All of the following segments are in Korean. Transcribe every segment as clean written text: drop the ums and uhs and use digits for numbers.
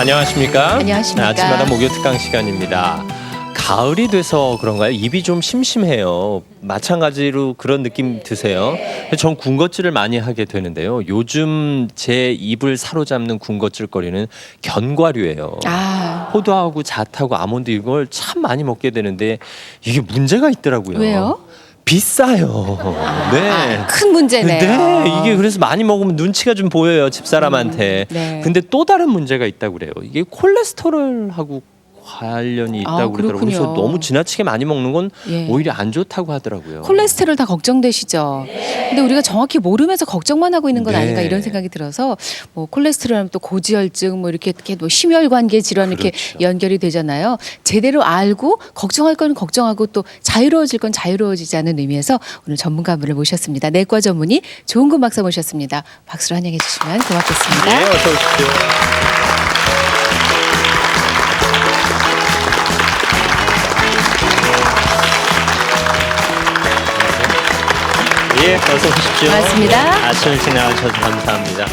안녕하십니까? 안녕하십니까? 아침마다 목요 특강 시간입니다. 가을이 돼서 그런가요? 입이 좀 심심해요. 마찬가지로 그런 느낌 드세요? 전 군것질을 많이 하게 되는데요. 요즘 제 입을 사로잡는 군것질거리는 견과류예요. 호두하고 잣하고 아몬드 이걸 참 많이 먹게 되는데 이게 문제가 있더라고요. 왜요? 비싸요. 네. 큰 문제네요. 네, 이게 그래서 많이 먹으면 눈치가 좀 보여요, 집사람한테. 네. 근데 또 다른 문제가 있다고 그래요. 이게 콜레스테롤하고 관련이 있다고 그러더라고요. 그렇군요. 그래서 너무 지나치게 많이 먹는 건 예. 오히려 안 좋다고 하더라고요. 콜레스테롤 다 걱정되시죠? 근데 우리가 정확히 모르면서 걱정만 하고 있는 건 네. 아닌가 이런 생각이 들어서 뭐 콜레스테롤 하면 또 고지혈증 뭐 이렇게 뭐 심혈관계 질환 이렇게 그렇죠. 연결이 되잖아요. 제대로 알고 걱정할 건 걱정하고 또 자유로워질 건 자유로워지자는 의미에서 오늘 전문가분을 모셨습니다. 내과 전문의 조은근 박사 모셨습니다. 박수로 환영해 주시면 고맙겠습니다. 네, 어서 오십시오. 예, 어서 오십시오. 반갑습니다. 아침을 지나가셔서 감사합니다.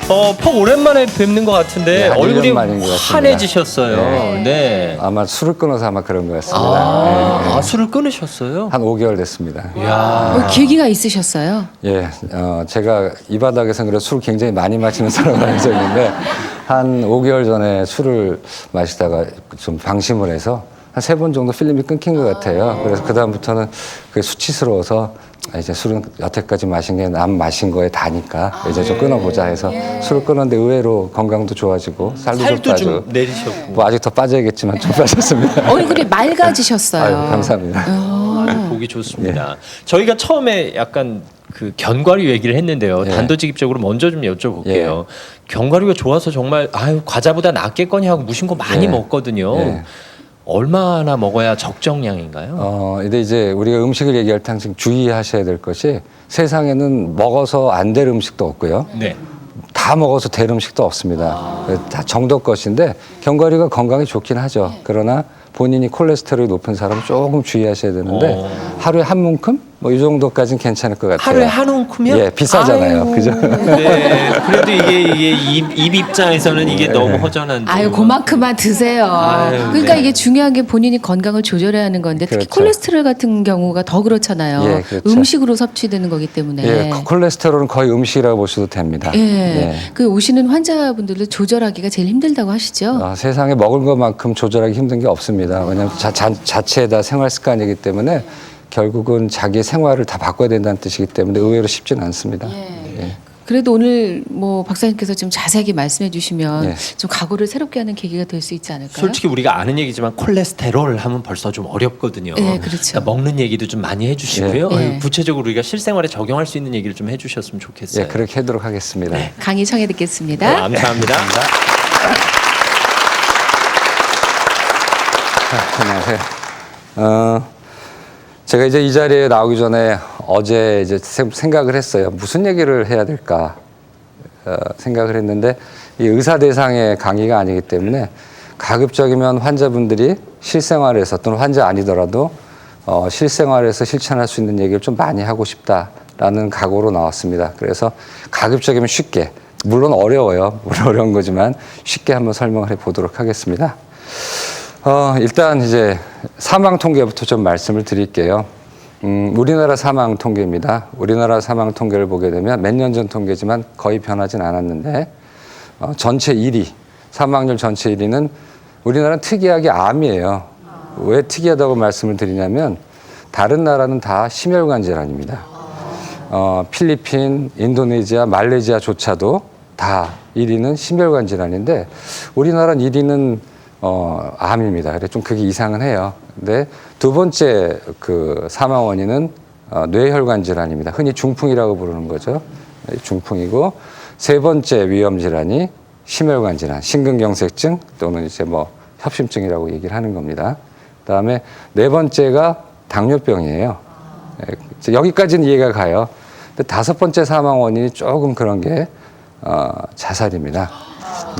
퍽 오랜만에 뵙는 것 같은데 네, 한 얼굴이 1년 만인 것 같습니다. 환해지셨어요. 네. 아마 술을 끊어서 아마 그런 것 같습니다. 술을 끊으셨어요? 한 5개월 됐습니다. 계기가 있으셨어요? 예, 제가 이 바닥에서 그래 술 굉장히 많이 마시는 사람을 알고 있는데 한 5개월 전에 술을 마시다가 좀 방심을 해서 한 3번 정도 필름이 끊긴 것 같아요. 그래서 그 다음부터는 그게 수치스러워서 이제 술은 여태까지 마신 게 남 마신 거에 다니까 이제 좀 끊어보자 해서 술을 끊었는데 의외로 건강도 좋아지고 살도 좀 빠지고 좀 내리셨고. 뭐 아직 더 빠져야겠지만 좀 빠졌습니다. 얼굴이 맑아지셨어요. 아유, 감사합니다. 보기 좋습니다. 저희가 처음에 약간 그 견과류 얘기를 했는데요. 예. 단도직입적으로 먼저 좀 여쭤볼게요. 예. 견과류가 좋아서 정말 과자보다 낫겠거니 하고 무신 거 많이 예. 먹거든요. 예. 얼마나 먹어야 적정량인가요? 근데 이제 우리가 음식을 얘기할 때 항상 주의하셔야 될 것이 세상에는 먹어서 안 될 음식도 없고요. 네. 다 먹어서 될 음식도 없습니다. 다 정도 것인데 견과류가 건강에 좋긴 하죠. 그러나 본인이 콜레스테롤이 높은 사람은 조금 주의하셔야 되는데 하루에 한 문큼? 뭐 이 정도까지는 괜찮을 것 같아요. 하루에 한 움큼이요? 예, 비싸잖아요. 아유, 그죠? 네. 그래도 이게 입 입장에서는 이게 너무 허전한데. 아유, 그만큼만 드세요. 아유, 그러니까 네. 이게 중요한 게 본인이 건강을 조절해야 하는 건데 특히 그렇죠. 콜레스테롤 같은 경우가 더 그렇잖아요. 예, 그렇죠. 음식으로 섭취되는 거기 때문에. 예, 콜레스테롤은 거의 음식이라고 보셔도 됩니다. 예. 그 오시는 환자분들을 조절하기가 제일 힘들다고 하시죠? 세상에 먹을 것만큼 조절하기 힘든 게 없습니다. 왜냐하면 자체에 다 생활 습관이기 때문에 결국은 자기 생활을 다 바꿔야 된다는 뜻이기 때문에 의외로 쉽지는 않습니다. 예. 그래도 오늘 뭐 박사님께서 좀 자세하게 말씀해 주시면 예. 좀 각오를 새롭게 하는 계기가 될 수 있지 않을까요? 솔직히 우리가 아는 얘기지만 콜레스테롤 하면 벌써 좀 어렵거든요. 네, 그렇죠. 그러니까 먹는 얘기도 좀 많이 해주시고요. 예. 구체적으로 우리가 실생활에 적용할 수 있는 얘기를 좀 해주셨으면 좋겠어요. 예, 그렇게 하도록 하겠습니다. 강의 청해 네, 듣겠습니다. 감사합니다. 안녕하세요. 제가 이제 이 자리에 나오기 전에 어제 이제 생각을 했어요. 무슨 얘기를 해야 될까 생각을 했는데 이 의사 대상의 강의가 아니기 때문에 가급적이면 환자분들이 실생활에서 또는 환자 아니더라도 실생활에서 실천할 수 있는 얘기를 좀 많이 하고 싶다라는 각오로 나왔습니다. 그래서 가급적이면 쉽게, 물론 어려워요. 물론 어려운 거지만 쉽게 한번 설명을 해보도록 하겠습니다. 일단 이제 사망 통계부터 좀 말씀을 드릴게요. 우리나라 사망 통계입니다. 우리나라 사망 통계를 보게 되면 몇 년 전 통계지만 거의 변하진 않았는데 전체 1위, 사망률 전체 1위는 우리나라는 특이하게 암이에요. 왜 특이하다고 말씀을 드리냐면 다른 나라는 다 심혈관 질환입니다. 필리핀, 인도네시아, 말레이시아조차도 다 1위는 심혈관 질환인데 우리나라는 1위는 암입니다. 그래서 좀 그게 이상은 해요. 근데 두 번째 그 사망 원인은 뇌혈관 질환입니다. 흔히 중풍이라고 부르는 거죠. 중풍이고 세 번째 위험 질환이 심혈관 질환, 심근경색증 또는 이제 뭐 협심증이라고 얘기를 하는 겁니다. 그다음에 네 번째가 당뇨병이에요. 여기까지는 이해가 가요. 근데 다섯 번째 사망 원인이 조금 그런 게 자살입니다.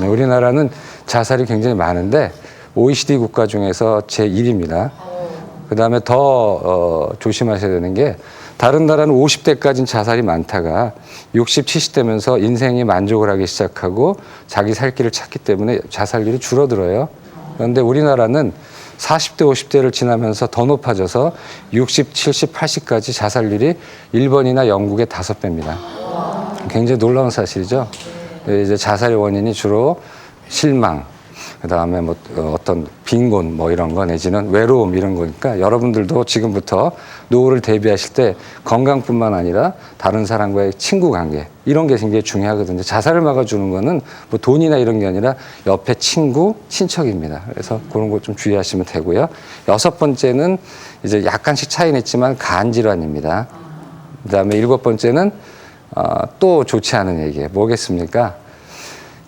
우리나라는 자살이 굉장히 많은데 OECD 국가 중에서 제1위입니다. 그다음에 더 조심하셔야 되는 게 다른 나라는 50대까지는 자살이 많다가 60, 70대면서 인생이 만족을 하기 시작하고 자기 살 길을 찾기 때문에 자살률이 줄어들어요. 그런데 우리나라는 40대, 50대를 지나면서 더 높아져서 60, 70, 80까지 자살률이 일본이나 영국의 5배입니다. 굉장히 놀라운 사실이죠. 이제 자살의 원인이 주로 실망, 그다음에 뭐 어떤 빈곤 뭐 이런 거 내지는 외로움 이런 거니까 여러분들도 지금부터 노후를 대비하실 때 건강뿐만 아니라 다른 사람과의 친구 관계 이런 게 굉장히 중요하거든요. 자살을 막아주는 거는 뭐 돈이나 이런 게 아니라 옆에 친구, 친척입니다. 그래서 그런 거 좀 주의하시면 되고요. 6번째는 이제 약간씩 차이는 있지만 간 질환입니다. 그다음에 7번째는 또 좋지 않은 얘기예요. 뭐겠습니까?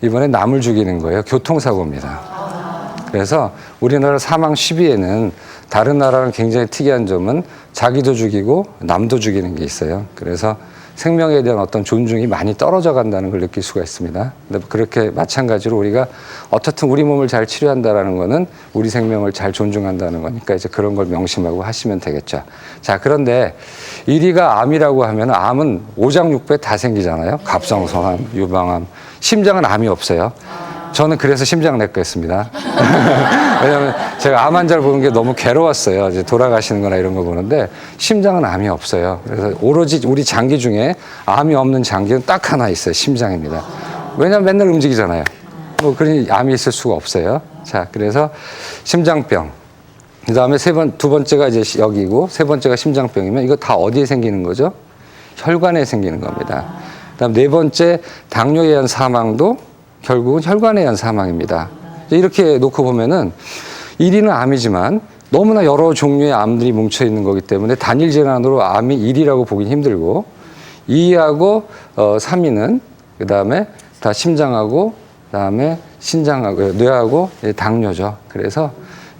이번에 남을 죽이는 거예요. 교통사고입니다. 그래서 우리나라 사망 10위에는 다른 나라랑 굉장히 특이한 점은 자기도 죽이고 남도 죽이는 게 있어요. 그래서 생명에 대한 어떤 존중이 많이 떨어져 간다는 걸 느낄 수가 있습니다. 근데 그렇게 마찬가지로 우리가 어떻든 우리 몸을 잘 치료한다라는 거는 우리 생명을 잘 존중한다는 거니까 이제 그런 걸 명심하고 하시면 되겠죠. 자, 그런데 1위가 암이라고 하면 암은 오장육부에 다 생기잖아요. 갑상선암, 유방암. 심장은 암이 없어요. 저는 그래서 심장내과 했습니다. 왜냐하면 제가 암 환자를 보는 게 너무 괴로웠어요. 이제 돌아가시는 거나 이런 거 보는데 심장은 암이 없어요. 그래서 오로지 우리 장기 중에 암이 없는 장기는 딱 하나 있어요. 심장입니다. 왜냐하면 맨날 움직이잖아요. 뭐 그러니 암이 있을 수가 없어요. 자, 그래서 심장병. 그 다음에 두 번째가 이제 여기고 세 번째가 심장병이면 이거 다 어디에 생기는 거죠? 혈관에 생기는 겁니다. 그다음 네 번째 당뇨에 의한 사망도 결국은 혈관에 의한 사망입니다. 이렇게 놓고 보면은 1위는 암이지만 너무나 여러 종류의 암들이 뭉쳐 있는 거기 때문에 단일 질환으로 암이 1위라고 보기 힘들고 2위하고 3위는 그다음에 다 심장하고 그다음에 신장하고 뇌하고 당뇨죠. 그래서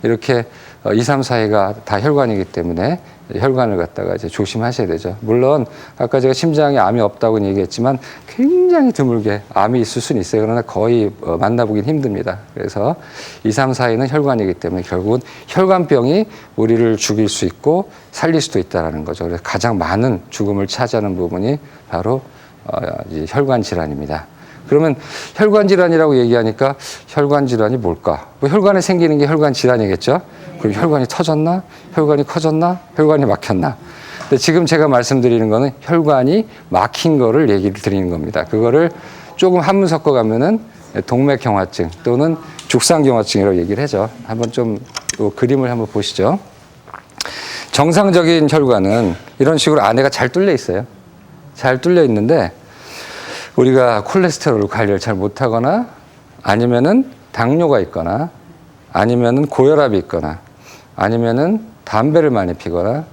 이렇게 2, 3, 4위가 다 혈관이기 때문에 혈관을 갖다가 이제 조심하셔야 되죠. 물론 아까 제가 심장에 암이 없다고 얘기했지만 굉장히 드물게 암이 있을 수는 있어요. 그러나 거의 만나보긴 힘듭니다. 그래서 2, 3, 4위는 혈관이기 때문에 결국은 혈관병이 우리를 죽일 수 있고 살릴 수도 있다는 거죠. 그래서 가장 많은 죽음을 차지하는 부분이 바로 혈관 질환입니다. 그러면 혈관 질환이라고 얘기하니까 혈관 질환이 뭘까? 뭐 혈관에 생기는 게 혈관 질환이겠죠? 그럼 혈관이 터졌나? 혈관이 커졌나? 혈관이 막혔나? 근데 지금 제가 말씀드리는 거는 혈관이 막힌 거를 얘기를 드리는 겁니다. 그거를 조금 한문 섞어 가면은 동맥경화증 또는 죽상경화증이라고 얘기를 하죠. 한번 좀 그림을 한번 보시죠. 정상적인 혈관은 이런 식으로 안에가 잘 뚫려 있어요. 잘 뚫려 있는데 우리가 콜레스테롤 관리를 잘 못하거나 아니면은 당뇨가 있거나 아니면은 고혈압이 있거나 아니면은 담배를 많이 피거나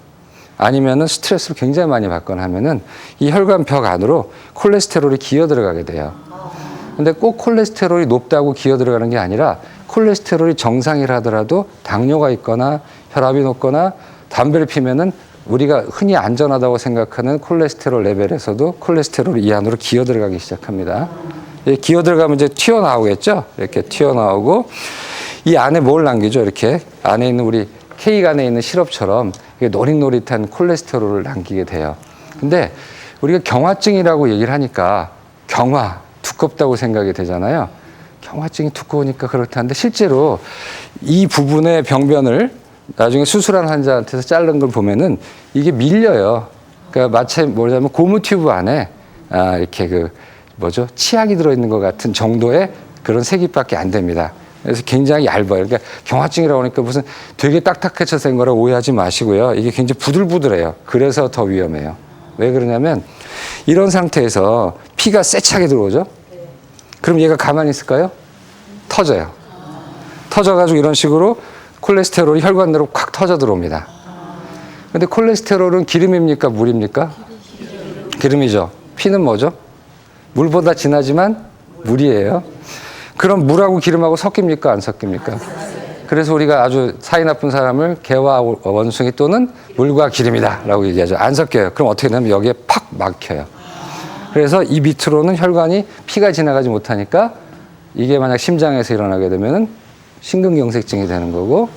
아니면은 스트레스를 굉장히 많이 받거나 하면은 이 혈관 벽 안으로 콜레스테롤이 기어 들어가게 돼요. 근데 꼭 콜레스테롤이 높다고 기어 들어가는 게 아니라 콜레스테롤이 정상이라 하더라도 당뇨가 있거나 혈압이 높거나 담배를 피면은 우리가 흔히 안전하다고 생각하는 콜레스테롤 레벨에서도 콜레스테롤이 이 안으로 기어 들어가기 시작합니다. 기어 들어가면 이제 튀어나오겠죠? 이렇게 튀어나오고 이 안에 뭘 남기죠? 이렇게 안에 있는 우리 케이크 안에 있는 시럽처럼 노릿노릿한 콜레스테롤을 남기게 돼요. 근데 우리가 경화증이라고 얘기를 하니까 경화, 두껍다고 생각이 되잖아요. 경화증이 두꺼우니까 그렇다는데 실제로 이 부분의 병변을 나중에 수술한 환자한테서 자른 걸 보면은 이게 밀려요. 그러니까 마치 뭐냐면 고무 튜브 안에 이렇게 치약이 들어있는 것 같은 정도의 그런 세기밖에 안 됩니다. 그래서 굉장히 얇아요. 그러니까 경화증이라고 하니까 무슨 되게 딱딱해서 된 거라 오해하지 마시고요. 이게 굉장히 부들부들해요. 그래서 더 위험해요. 왜 그러냐면 이런 상태에서 피가 세차게 들어오죠. 그럼 얘가 가만히 있을까요? 터져요. 터져가지고 이런 식으로 콜레스테롤이 혈관 내로 콱 터져 들어옵니다. 근데 콜레스테롤은 기름입니까? 물입니까? 기름이죠. 피는 뭐죠? 물보다 진하지만 물이에요. 그럼 물하고 기름하고 섞입니까? 안 섞입니까? 그래서 우리가 아주 사이 나쁜 사람을 개와 원숭이 또는 물과 기름이다 라고 얘기하죠. 안 섞여요. 그럼 어떻게 되냐면 여기에 팍 막혀요. 그래서 이 밑으로는 혈관이 피가 지나가지 못하니까 이게 만약 심장에서 일어나게 되면은 심근경색증이 되는 거고,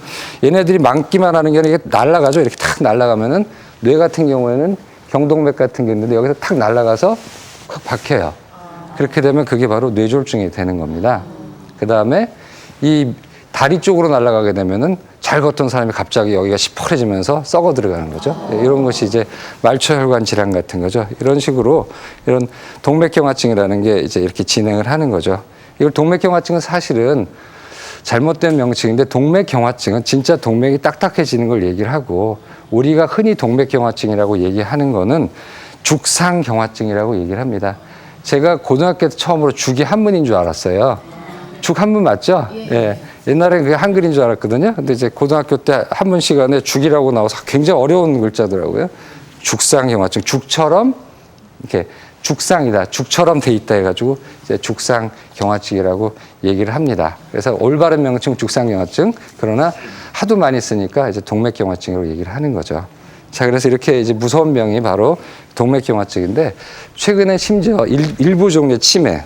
얘네들이 막기만 하는 게 아니라 이게 날아가죠. 이렇게 탁 날아가면은 뇌 같은 경우에는 경동맥 같은 게 있는데 여기서 탁 날아가서 콱 박혀요. 그렇게 되면 그게 바로 뇌졸중이 되는 겁니다. 그 다음에 이 다리 쪽으로 날아가게 되면은 잘 걷던 사람이 갑자기 여기가 시퍼래지면서 썩어 들어가는 거죠. 이런 것이 이제 말초혈관 질환 같은 거죠. 이런 식으로 이런 동맥경화증이라는 게 이제 이렇게 진행을 하는 거죠. 이걸 동맥경화증은 사실은 잘못된 명칭인데 동맥경화증은 진짜 동맥이 딱딱해지는 걸 얘기를 하고 우리가 흔히 동맥경화증이라고 얘기하는 거는 죽상경화증이라고 얘기를 합니다. 제가 고등학교 때 처음으로 죽이 한문인 줄 알았어요. 죽 한문 맞죠? 예. 옛날에 그게 한글인 줄 알았거든요. 근데 이제 고등학교 때 한문 시간에 죽이라고 나와서 굉장히 어려운 글자더라고요. 죽상경화증, 죽처럼 이렇게 죽상이다, 죽처럼 돼 있다 해가지고 이제 죽상경화증이라고 얘기를 합니다. 그래서 올바른 명칭 죽상경화증, 그러나 하도 많이 쓰니까 이제 동맥경화증으로 얘기를 하는 거죠. 자, 그래서 이렇게 이제 무서운 병이 바로 동맥경화증인데 최근에 심지어 일부 종류의 치매,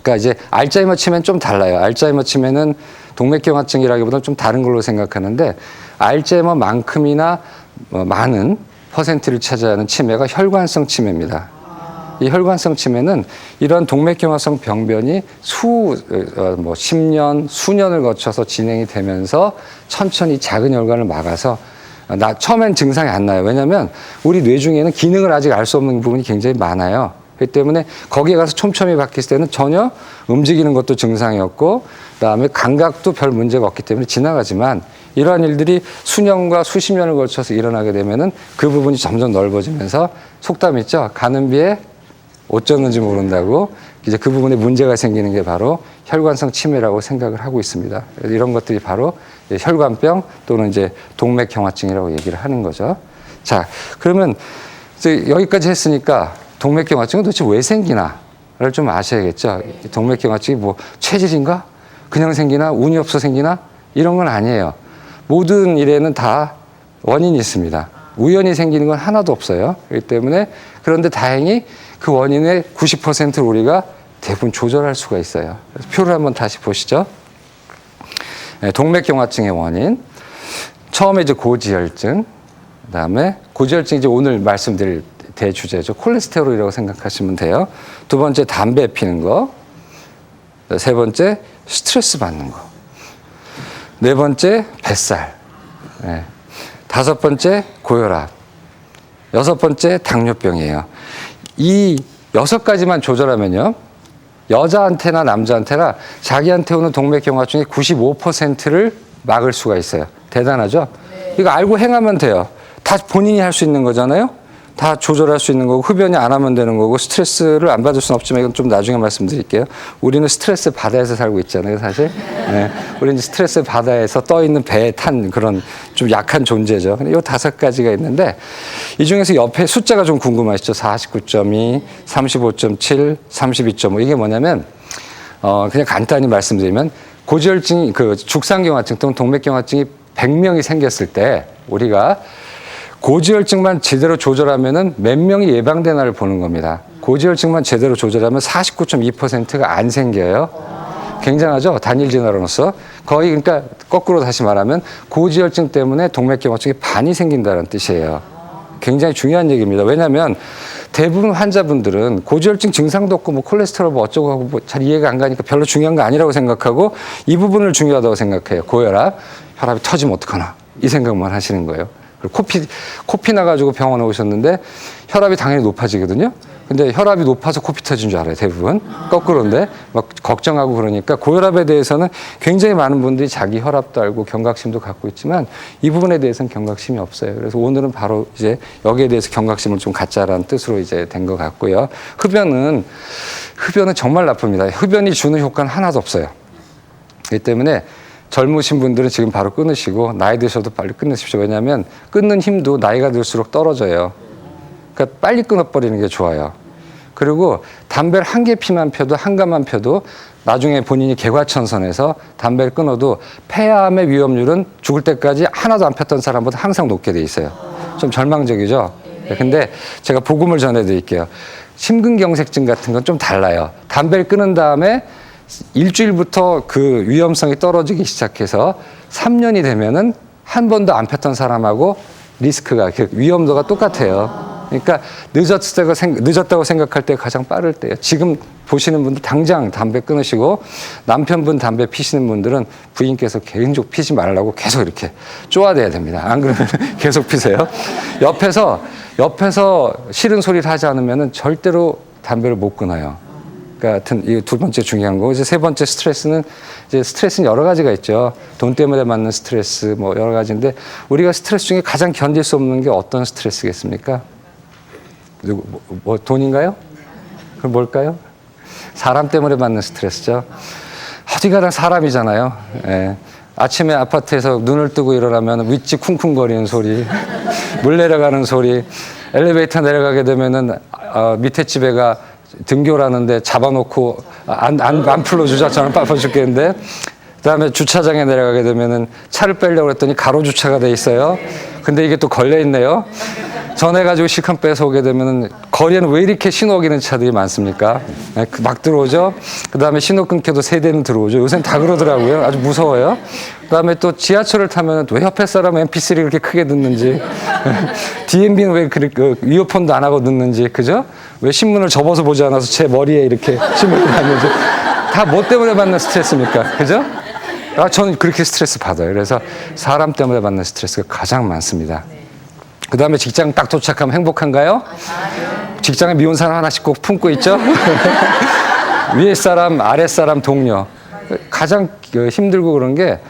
그러니까 이제 알츠하이머 치매는 좀 달라요. 알츠하이머 치매는 동맥경화증이라기보다는 좀 다른 걸로 생각하는데 알츠하이머만큼이나 많은 퍼센트를 차지하는 치매가 혈관성 치매입니다. 이 혈관성 치매는 이런 동맥경화성 병변이 10년, 수년을 거쳐서 진행이 되면서 천천히 작은 혈관을 막아서 처음엔 증상이 안 나요. 왜냐하면 우리 뇌 중에는 기능을 아직 알 수 없는 부분이 굉장히 많아요. 그렇기 때문에 거기에 가서 촘촘히 박혔을 때는 전혀 움직이는 것도 증상이 없고 그다음에 감각도 별 문제가 없기 때문에 지나가지만 이러한 일들이 수년과 수십 년을 거쳐서 일어나게 되면은 그 부분이 점점 넓어지면서 속담 있죠. 가는 비에 옷 젖는지 모른다고 이제 그 부분에 문제가 생기는 게 바로 혈관성 치매라고 생각을 하고 있습니다. 이런 것들이 바로 혈관병 또는 이제 동맥경화증이라고 얘기를 하는 거죠. 자, 그러면 이제 여기까지 했으니까 동맥경화증은 도대체 왜 생기나를 좀 아셔야겠죠. 동맥경화증이 뭐 체질인가? 그냥 생기나? 운이 없어 생기나? 이런 건 아니에요. 모든 일에는 다 원인이 있습니다. 우연히 생기는 건 하나도 없어요. 그렇기 때문에 그런데 다행히 그 원인의 90%를 우리가 대부분 조절할 수가 있어요. 그래서 표를 한번 다시 보시죠. 네, 동맥경화증의 원인. 처음에 이제 고지혈증. 그다음에 고지혈증이 이제 오늘 말씀드릴 대주제죠. 콜레스테롤이라고 생각하시면 돼요. 두 번째 담배 피는 거. 세 번째 스트레스 받는 거. 네 번째 뱃살. 네. 다섯 번째 고혈압. 여섯 번째 당뇨병이에요. 이 6가지만 조절하면요. 여자한테나 남자한테나 자기한테 오는 동맥경화증의 95%를 막을 수가 있어요. 대단하죠? 네. 이거 알고 행하면 돼요. 다 본인이 할 수 있는 거잖아요. 다 조절할 수 있는 거고 흡연이 안 하면 되는 거고 스트레스를 안 받을 수는 없지만 이건 좀 나중에 말씀드릴게요. 우리는 스트레스 바다에서 살고 있잖아요, 사실. 네. 우리는 스트레스 바다에서 떠 있는 배에 탄 그런 좀 약한 존재죠. 근데 이 5가지가 있는데 이 중에서 옆에 숫자가 좀 궁금하시죠? 49.2, 35.7, 32.5 이게 뭐냐면 그냥 간단히 말씀드리면 고지혈증, 그 죽상경화증 또는 동맥경화증이 100명이 생겼을 때 우리가 고지혈증만 제대로 조절하면은 몇 명이 예방되나를 보는 겁니다. 고지혈증만 제대로 조절하면 49.2%가 안 생겨요. 굉장하죠? 단일 진화로서. 거의 그러니까 거꾸로 다시 말하면 고지혈증 때문에 동맥경화증이 반이 생긴다는 뜻이에요. 굉장히 중요한 얘기입니다. 왜냐하면 대부분 환자분들은 고지혈증 증상도 없고 뭐 콜레스테롤 뭐 어쩌고 하고 뭐 잘 이해가 안 가니까 별로 중요한 거 아니라고 생각하고 이 부분을 중요하다고 생각해요. 고혈압, 혈압이 터지면 어떡하나 이 생각만 하시는 거예요. 그리고 코피 나가지고 병원에 오셨는데 혈압이 당연히 높아지거든요. 근데 혈압이 높아서 코피 터진 줄 알아요, 대부분. 거꾸로인데 막 걱정하고 그러니까 고혈압에 대해서는 굉장히 많은 분들이 자기 혈압도 알고 경각심도 갖고 있지만 이 부분에 대해서는 경각심이 없어요. 그래서 오늘은 바로 이제 여기에 대해서 경각심을 좀 갖자라는 뜻으로 이제 된 것 같고요. 흡연은 정말 나쁩니다. 흡연이 주는 효과는 하나도 없어요. 그렇기 때문에 젊으신 분들은 지금 바로 끊으시고 나이 드셔도 빨리 끊으십시오. 왜냐하면 끊는 힘도 나이가 들수록 떨어져요. 그러니까 빨리 끊어버리는 게 좋아요. 그리고 담배를 한 개 피만 펴도 한 갑만 펴도 나중에 본인이 개과천선해서 담배를 끊어도 폐암의 위험률은 죽을 때까지 하나도 안 폈던 사람보다 항상 높게 돼 있어요. 좀 절망적이죠? 근데 제가 복음을 전해드릴게요. 심근경색증 같은 건 좀 달라요. 담배를 끊은 다음에 일주일부터 그 위험성이 떨어지기 시작해서 3년이 되면은 한 번도 안 폈던 사람하고 리스크가, 위험도가 똑같아요. 그러니까 늦었다고 생각할 때 가장 빠를 때예요. 지금 보시는 분들 당장 담배 끊으시고 남편분 담배 피시는 분들은 부인께서 계속 피지 말라고 계속 이렇게 쪼아대야 됩니다. 안 그러면 계속 피세요. 옆에서 싫은 소리를 하지 않으면 절대로 담배를 못 끊어요. 그러니까 이 두 번째 중요한 거고, 이제 세 번째 스트레스는 여러 가지가 있죠. 돈 때문에 받는 스트레스 뭐 여러 가지인데, 우리가 스트레스 중에 가장 견딜 수 없는 게 어떤 스트레스겠습니까? 돈인가요? 그럼 뭘까요? 사람 때문에 받는 스트레스죠. 어디 가나 사람이잖아요. 예. 아침에 아파트에서 눈을 뜨고 일어나면 윗지 쿵쿵거리는 소리, 물 내려가는 소리, 엘리베이터 내려가게 되면은 밑에 집에가 등교라는데 잡아놓고 안 풀러주자. 저는 빠져 죽겠는데. 그다음에 주차장에 내려가게 되면은 차를 빼려고 했더니 가로 주차가 돼 있어요. 근데 이게 또 걸려 있네요. 전해가지고 실컷 뺏어오게 되면은 거리에는 왜 이렇게 신호 어기는 차들이 많습니까? 네, 막 들어오죠. 그다음에 신호 끊겨도 세 대는 들어오죠. 요새는 다 그러더라고요. 아주 무서워요. 그다음에 또 지하철을 타면 왜 옆에 사람은 MP3를 그렇게 크게 듣는지, DMB는 왜 그렇게 이어폰도 안 하고 듣는지, 그죠? 왜 신문을 접어서 보지 않아서 제 머리에 이렇게 신문을 받는지, 다 뭐 때문에 받는 스트레스입니까? 그죠? 저는 그렇게 스트레스 받아요. 그래서 사람 때문에 받는 스트레스가 가장 많습니다. 그 다음에 직장 딱 도착하면 행복한가요? 직장에 미운 사람 하나씩 꼭 품고 있죠? 위에 사람, 아래 사람, 동료. 가장 힘들고 그런 게,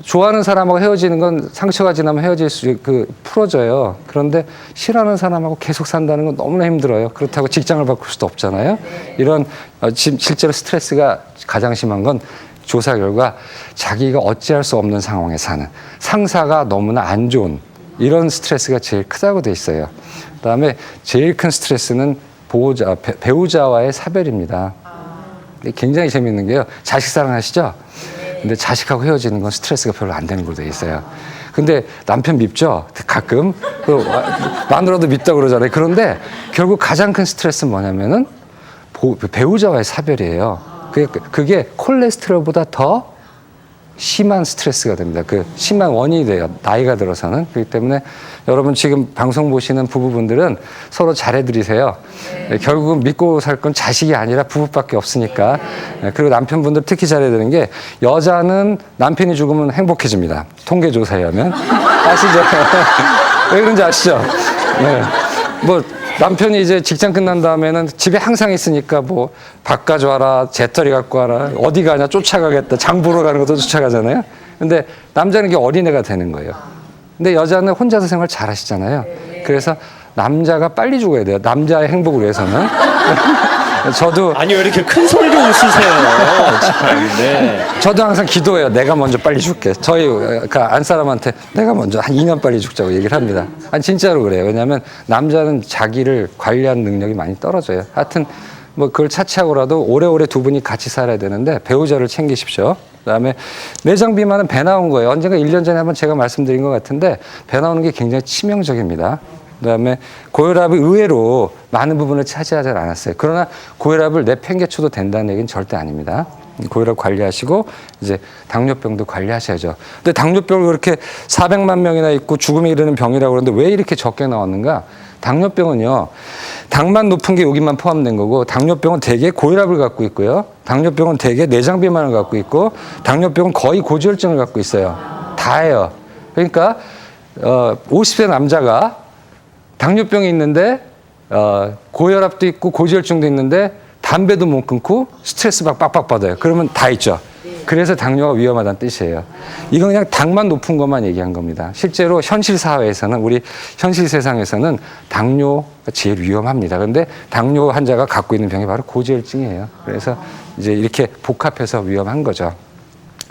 좋아하는 사람하고 헤어지는 건 상처가 지나면 풀어져요. 그런데 싫어하는 사람하고 계속 산다는 건 너무나 힘들어요. 그렇다고 직장을 바꿀 수도 없잖아요. 이런 실제로 스트레스가 가장 심한 건, 조사 결과 자기가 어찌할 수 없는 상황에 사는, 상사가 너무나 안 좋은 이런 스트레스가 제일 크다고 돼 있어요. 그다음에 제일 큰 스트레스는 배우자와의 사별입니다. 굉장히 재밌는 게요. 자식 사랑하시죠? 근데 자식하고 헤어지는 건 스트레스가 별로 안 되는 걸로 돼 있어요. 근데 남편 밉죠? 가끔. 마누라도 밉다고 그러잖아요. 그런데 결국 가장 큰 스트레스는 뭐냐면은 배우자와의 사별이에요. 그게 콜레스테롤보다 더 심한 스트레스가 됩니다. 심한 원인이 돼요. 나이가 들어서는. 그렇기 때문에 여러분 지금 방송 보시는 부부분들은 서로 잘해드리세요. 결국은 믿고 살 건 자식이 아니라 부부밖에 없으니까. 그리고 남편분들 특히 잘해야 되는 게, 여자는 남편이 죽으면 행복해집니다. 통계조사에 하면. 아시죠? 왜 그런지 아시죠? 네. 남편이 이제 직장 끝난 다음에는 집에 항상 있으니까 밥 가져와라, 재떨이 갖고 와라, 어디 가냐 쫓아가겠다, 장 보러 가는 것도 쫓아가잖아요. 근데 남자는 이게 어린애가 되는 거예요. 근데 여자는 혼자서 생활 잘 하시잖아요. 그래서 남자가 빨리 죽어야 돼요. 남자의 행복을 위해서는. 저도 아니 왜 이렇게 큰 소리로 웃으세요? 참, 네. 저도 항상 기도해요. 내가 먼저 빨리 죽게. 저희 안 사람한테 내가 먼저 한 2년 빨리 죽자고 얘기를 합니다. 아니 진짜로 그래요. 왜냐하면 남자는 자기를 관리하는 능력이 많이 떨어져요. 하여튼 그걸 차치하고라도 오래오래 두 분이 같이 살아야 되는데 배우자를 챙기십시오. 그다음에 내장 비만은 배 나온 거예요. 언젠가 1년 전에 한번 제가 말씀드린 것 같은데, 배 나오는 게 굉장히 치명적입니다. 그다음에 고혈압이 의외로 많은 부분을 차지하지 않았어요. 그러나 고혈압을 내팽개쳐도 된다는 얘기는 절대 아닙니다. 고혈압 관리하시고 이제 당뇨병도 관리하셔야죠. 근데 당뇨병을 그렇게 400만 명이나 있고 죽음에 이르는 병이라고 그러는데 왜 이렇게 적게 나왔는가? 당뇨병은요, 당만 높은 게 여기만 포함된 거고, 당뇨병은 대개 고혈압을 갖고 있고요, 당뇨병은 대개 내장 비만을 갖고 있고, 당뇨병은 거의 고지혈증을 갖고 있어요. 다예요. 그러니까 50세 남자가 당뇨병이 있는데 고혈압도 있고 고지혈증도 있는데 담배도 못 끊고 스트레스 빡빡 받아요. 그러면 다 있죠. 그래서 당뇨가 위험하다는 뜻이에요. 이건 그냥 당만 높은 것만 얘기한 겁니다. 실제로 현실 사회에서는, 우리 현실 세상에서는 당뇨가 제일 위험합니다. 그런데 당뇨 환자가 갖고 있는 병이 바로 고지혈증이에요. 그래서 이제 이렇게 복합해서 위험한 거죠.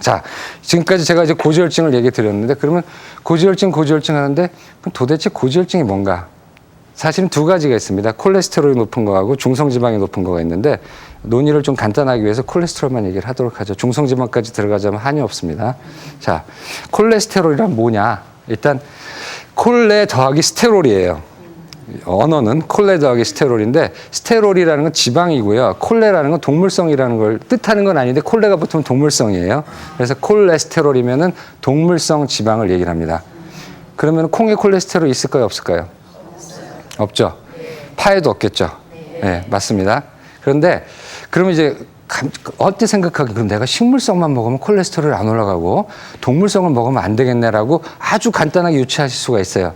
자, 지금까지 제가 이제 고지혈증을 얘기 드렸는데, 그러면 고지혈증 하는데, 그럼 도대체 고지혈증이 뭔가? 사실은 두 가지가 있습니다. 콜레스테롤이 높은 거하고 중성지방이 높은 거가 있는데, 논의를 좀 간단하기 위해서 콜레스테롤만 얘기를 하도록 하죠. 중성지방까지 들어가자면 한이 없습니다. 자, 콜레스테롤이란 뭐냐? 일단 콜레 더하기 스테롤이에요. 언어는 콜레 더하기 스테롤인데, 스테롤이라는 건 지방이고요, 콜레라는 건 동물성이라는 걸 뜻하는 건 아닌데, 콜레가 보통 동물성이에요. 그래서 콜레스테롤이면은 동물성 지방을 얘기를 합니다. 그러면 콩에 콜레스테롤 있을까요, 없을까요? 없죠. 파에도 없겠죠. 네, 맞습니다. 그런데 그러면 이제 어때 생각하기 그럼 내가 식물성만 먹으면 콜레스테롤이 안 올라가고 동물성을 먹으면 안 되겠네라고 아주 간단하게 유추하실 수가 있어요.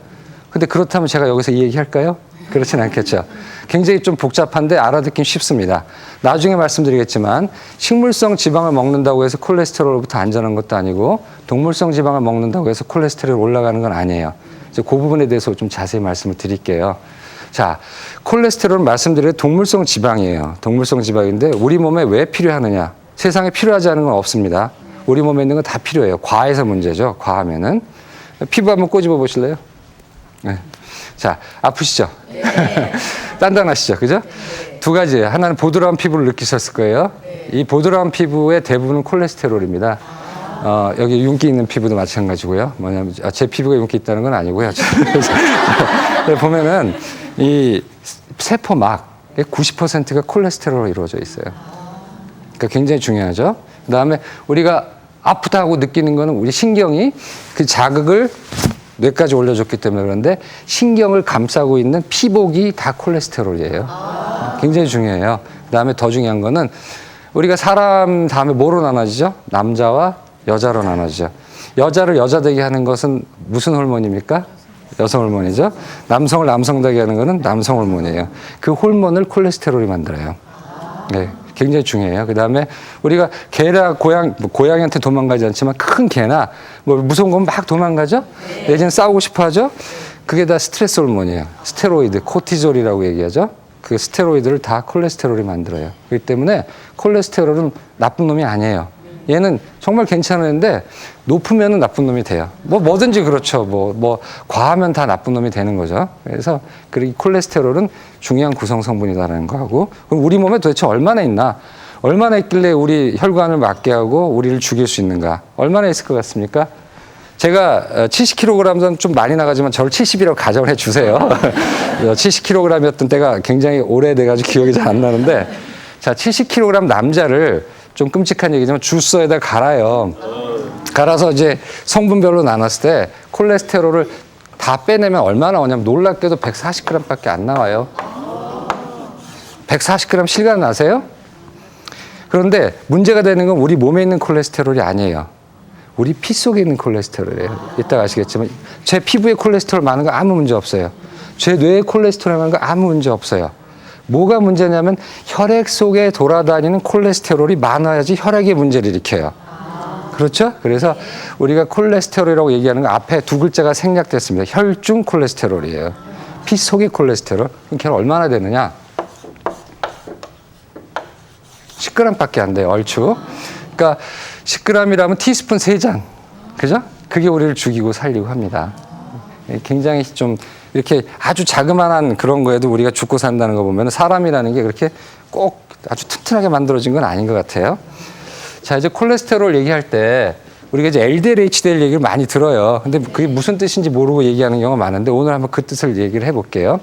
근데 그렇다면 제가 여기서 이 얘기 할까요? 그렇진 않겠죠. 굉장히 좀 복잡한데 알아듣긴 쉽습니다. 나중에 말씀드리겠지만 식물성 지방을 먹는다고 해서 콜레스테롤부터 안전한 것도 아니고 동물성 지방을 먹는다고 해서 콜레스테롤이 올라가는 건 아니에요. 이제 그 부분에 대해서 좀 자세히 말씀을 드릴게요. 자, 콜레스테롤은 말씀드린 동물성 지방이에요. 동물성 지방인데 우리 몸에 왜 필요하느냐? 세상에 필요하지 않은 건 없습니다. 우리 몸에 있는 건 다 필요해요. 과해서 문제죠. 과하면은. 피부 한번 꼬집어 보실래요? 네. 자, 아프시죠? 네. 단단하시죠? 그죠? 네. 두 가지예요. 하나는 보드라운 피부를 느끼셨을 거예요. 네. 이 보드라운 피부의 대부분은 콜레스테롤입니다. 여기 윤기 있는 피부도 마찬가지고요. 뭐냐면 제 피부가 윤기 있다는 건 아니고요. 보면은 이 세포막 90%가 콜레스테롤로 이루어져 있어요. 그러니까 굉장히 중요하죠. 그다음에 우리가 아프다고 느끼는 거는 우리 신경이 그 자극을 뇌까지 올려줬기 때문에 그런데 신경을 감싸고 있는 피복이 다 콜레스테롤이에요. 굉장히 중요해요. 그다음에 더 중요한 거는 우리가 사람 다음에 뭐로 나눠지죠? 남자와 여자로 나눠지죠. 여자를 여자되게 하는 것은 무슨 호르몬입니까? 여성 호르몬이죠. 남성을 남성되게 하는 것은 남성 호르몬이에요. 그 호르몬을 콜레스테롤이 만들어요. 네, 굉장히 중요해요. 그다음에 우리가 개나 고양이한테 도망가지 않지만 큰 개나 뭐 무서운 건 막 도망가죠. 내지는 싸우고 싶어하죠. 그게 다 스트레스 호르몬이에요. 스테로이드, 코티졸이라고 얘기하죠. 그 스테로이드를 다 콜레스테롤이 만들어요. 그렇기 때문에 콜레스테롤은 나쁜 놈이 아니에요. 얘는 정말 괜찮은데 높으면 나쁜 놈이 돼요. 뭐든지 그렇죠. 뭐 과하면 다 나쁜 놈이 되는 거죠. 그래서 이 콜레스테롤은 중요한 구성 성분이다라는 거하고 그럼 우리 몸에 도대체 얼마나 있나? 얼마나 있길래 우리 혈관을 막게 하고 우리를 죽일 수 있는가? 얼마나 있을 것 같습니까? 제가 70kg은 좀 많이 나가지만 저를 70이라고 가정을 해 주세요. 70kg이었던 때가 굉장히 오래돼가지고 기억이 잘 안 나는데 자 70kg 남자를 좀 끔찍한 얘기지만 주스에다 갈아요. 갈아서 이제 성분별로 나눴을 때 콜레스테롤을 다 빼내면 얼마나 나오냐면 놀랍게도 140g밖에 안 나와요. 140g 실감 나세요? 그런데 문제가 되는 건 우리 몸에 있는 콜레스테롤이 아니에요. 우리 피 속에 있는 콜레스테롤이에요. 이따가 아시겠지만 제 피부에 콜레스테롤 많은 거 아무 문제 없어요. 제 뇌에 콜레스테롤 많은 거 아무 문제 없어요. 뭐가 문제냐면 혈액 속에 돌아다니는 콜레스테롤이 많아야지 혈액에 문제를 일으켜요. 그렇죠? 그래서 우리가 콜레스테롤이라고 얘기하는 거 앞에 두 글자가 생략됐습니다. 혈중 콜레스테롤이에요. 피 속의 콜레스테롤. 그럼 걔는 얼마나 되느냐? 10g밖에 안 돼요. 얼추. 그러니까 10g이라면 티스푼 3잔. 그죠? 그게 우리를 죽이고 살리고 합니다. 굉장히 좀 이렇게 아주 자그마한 그런 거에도 우리가 죽고 산다는 거 보면 사람이라는 게 그렇게 꼭 아주 튼튼하게 만들어진 건 아닌 것 같아요. 자, 이제 콜레스테롤 얘기할 때 우리가 이제 LDL, HDL 얘기를 많이 들어요. 근데 그게 무슨 뜻인지 모르고 얘기하는 경우가 많은데 오늘 한번 그 뜻을 얘기를 해볼게요.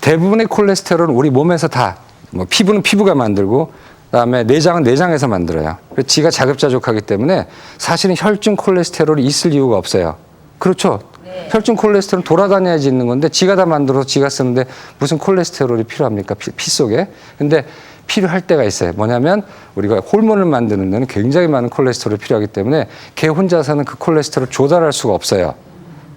대부분의 콜레스테롤은 우리 몸에서 다, 뭐 피부는 피부가 만들고 그다음에 내장은 내장에서 만들어요. 그래서 지가 자급자족하기 때문에 사실은 혈중 콜레스테롤이 있을 이유가 없어요. 그렇죠? 네. 혈중 콜레스테롤은 돌아다녀야지 있는 건데 지가 다 만들어서 지가 쓰는데 무슨 콜레스테롤이 필요합니까? 피 속에. 근데 필요할 때가 있어요. 뭐냐면 우리가 호르몬을 만드는 데는 굉장히 많은 콜레스테롤이 필요하기 때문에 걔 혼자서는 그 콜레스테롤을 조달할 수가 없어요.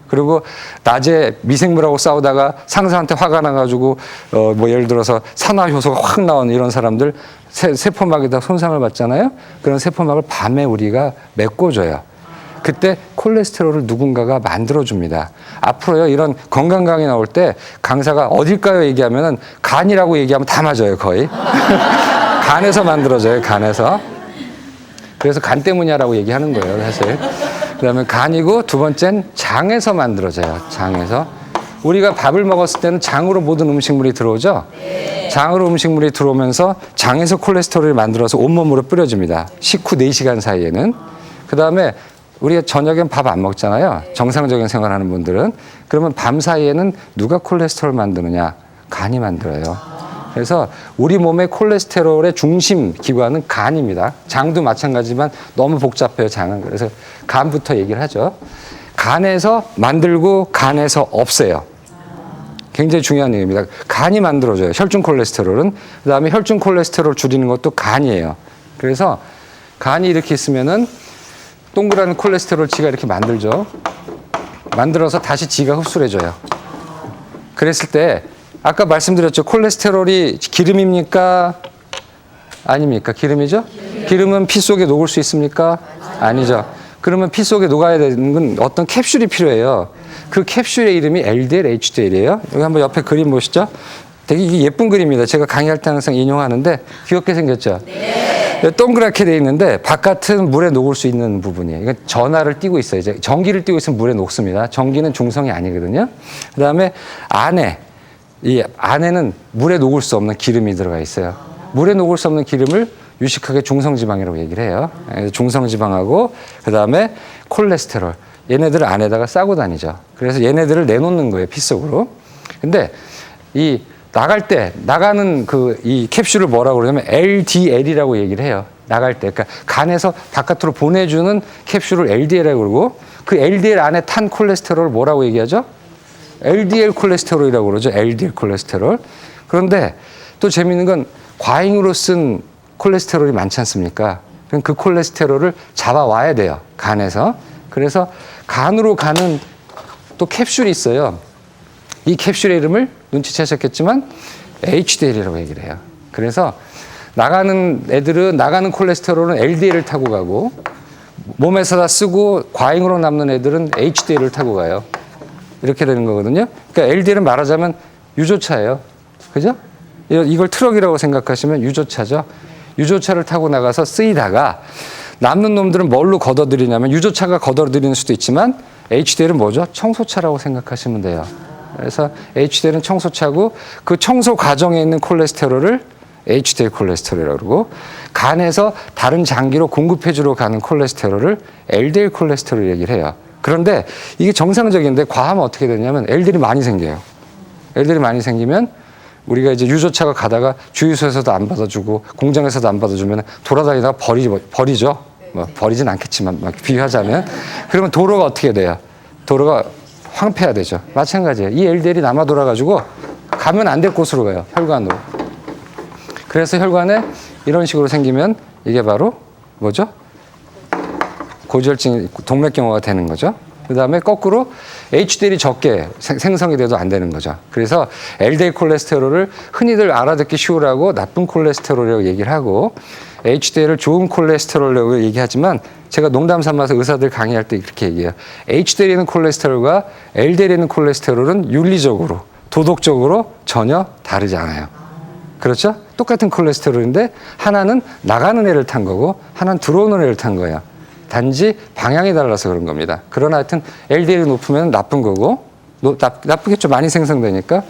그리고 낮에 미생물하고 싸우다가 상사한테 화가 나가지고 뭐 예를 들어서 산화효소가 확 나오는 이런 사람들 세포막에다 손상을 받잖아요. 그런 세포막을 밤에 우리가 메꿔줘요. 그때 콜레스테롤을 누군가가 만들어줍니다. 앞으로요 이런 건강 강의 나올 때 강사가 어딜까요 얘기하면은 간이라고 얘기하면 다 맞아요 거의. 간에서 만들어져요 간에서. 그래서 간 때문이야라고 얘기하는 거예요 사실. 그다음에 간이고 두 번째는 장에서 만들어져요. 장에서. 우리가 밥을 먹었을 때는 장으로 모든 음식물이 들어오죠. 장으로 음식물이 들어오면서 장에서 콜레스테롤을 만들어서 온몸으로 뿌려집니다. 식후 4시간 사이에는. 그다음에 우리가 저녁엔 밥 안 먹잖아요. 정상적인 생활하는 분들은. 그러면 밤 사이에는 누가 콜레스테롤 만드느냐? 간이 만들어요. 그래서 우리 몸의 콜레스테롤의 중심 기관은 간입니다. 장도 마찬가지지만 너무 복잡해요, 장은. 그래서 간부터 얘기를 하죠. 간에서 만들고 간에서 없애요. 굉장히 중요한 얘기입니다. 간이 만들어줘요. 혈중 콜레스테롤은. 그다음에 혈중 콜레스테롤 줄이는 것도 간이에요. 그래서 간이 이렇게 있으면은 동그란 콜레스테롤 지가 이렇게 만들죠. 만들어서 다시 지가 흡수를 해줘요. 그랬을 때 아까 말씀드렸죠. 콜레스테롤이 기름입니까? 아닙니까? 기름이죠? 기름은 피 속에 녹을 수 있습니까? 아니죠. 그러면 피 속에 녹아야 되는 건 어떤 캡슐이 필요해요. 그 캡슐의 이름이 LDL, HDL이에요. 여기 한번 옆에 그림 보시죠. 되게 이게 예쁜 그림입니다. 제가 강의할 때 항상 인용하는데 귀엽게 생겼죠? 네. 동그랗게 돼 있는데 바깥은 물에 녹을 수 있는 부분이에요. 그러니까 전하를 띄고 있어요. 이제 전기를 띄고 있으면 물에 녹습니다. 전기는 중성이 아니거든요. 그다음에 이 안에는 물에 녹을 수 없는 기름이 들어가 있어요. 물에 녹을 수 없는 기름을 유식하게 중성지방이라고 얘기를 해요. 중성지방하고 그다음에 콜레스테롤. 얘네들을 안에다가 싸고 다니죠. 그래서 얘네들을 내놓는 거예요. 피 속으로. 근데 이 나가는 이 캡슐을 뭐라고 그러냐면 LDL이라고 얘기를 해요. 나갈 때. 그러니까 간에서 바깥으로 보내주는 캡슐을 LDL이라고 그러고 그 LDL 안에 탄 콜레스테롤을 뭐라고 얘기하죠? LDL 콜레스테롤이라고 그러죠. LDL 콜레스테롤. 그런데 또 재미있는 건 과잉으로 쓴 콜레스테롤이 많지 않습니까? 그럼 그 콜레스테롤을 잡아와야 돼요. 간에서. 그래서 간으로 가는 또 캡슐이 있어요. 이 캡슐의 이름을 눈치채셨겠지만 HDL이라고 얘기를 해요. 그래서 나가는 콜레스테롤은 LDL을 타고 가고 몸에서 다 쓰고 과잉으로 남는 애들은 HDL을 타고 가요. 이렇게 되는 거거든요. 그러니까 LDL은 말하자면 유조차예요. 그죠? 이걸 트럭이라고 생각하시면 유조차죠. 유조차를 타고 나가서 쓰이다가 남는 놈들은 뭘로 걷어들이냐면 유조차가 걷어들이는 수도 있지만 HDL은 뭐죠? 청소차라고 생각하시면 돼요. 그래서 HDL은 청소차고 그 청소 과정에 있는 콜레스테롤을 HDL 콜레스테롤이라고 그러고 간에서 다른 장기로 공급해주러 가는 콜레스테롤을 LDL 콜레스테롤 얘기를 해요. 그런데 이게 정상적인데 과하면 어떻게 되냐면 LDL이 많이 생겨요. LDL이 많이 생기면 우리가 이제 유조차가 가다가 주유소에서도 안 받아주고 공장에서도 안 받아주면 돌아다니다가 버리죠. 뭐 버리진 않겠지만 막 비유하자면 그러면 도로가 어떻게 돼요? 도로가 황폐화되죠. 마찬가지예요. 이 LDL이 남아 돌아가지고 가면 안 될 곳으로 가요. 혈관으로. 그래서 혈관에 이런 식으로 생기면 이게 바로 뭐죠? 고지혈증, 동맥경화가 되는 거죠. 그 다음에 거꾸로 HDL이 적게 생성이 돼도 안 되는 거죠. 그래서 LDL 콜레스테롤을 흔히들 알아듣기 쉬우라고 나쁜 콜레스테롤이라고 얘기를 하고 HDL을 좋은 콜레스테롤이라고 얘기하지만 제가 농담 삼아서 의사들 강의할 때 이렇게 얘기해요. HDL에 있는 콜레스테롤과 LDL에 있는 콜레스테롤은 윤리적으로, 도덕적으로 전혀 다르지 않아요. 그렇죠? 똑같은 콜레스테롤인데 하나는 나가는 애를 탄 거고 하나는 들어오는 애를 탄 거예요. 단지 방향이 달라서 그런 겁니다. 그러나 하여튼 LDL이 높으면 나쁜 거고 나쁘겠죠. 많이 생성되니까.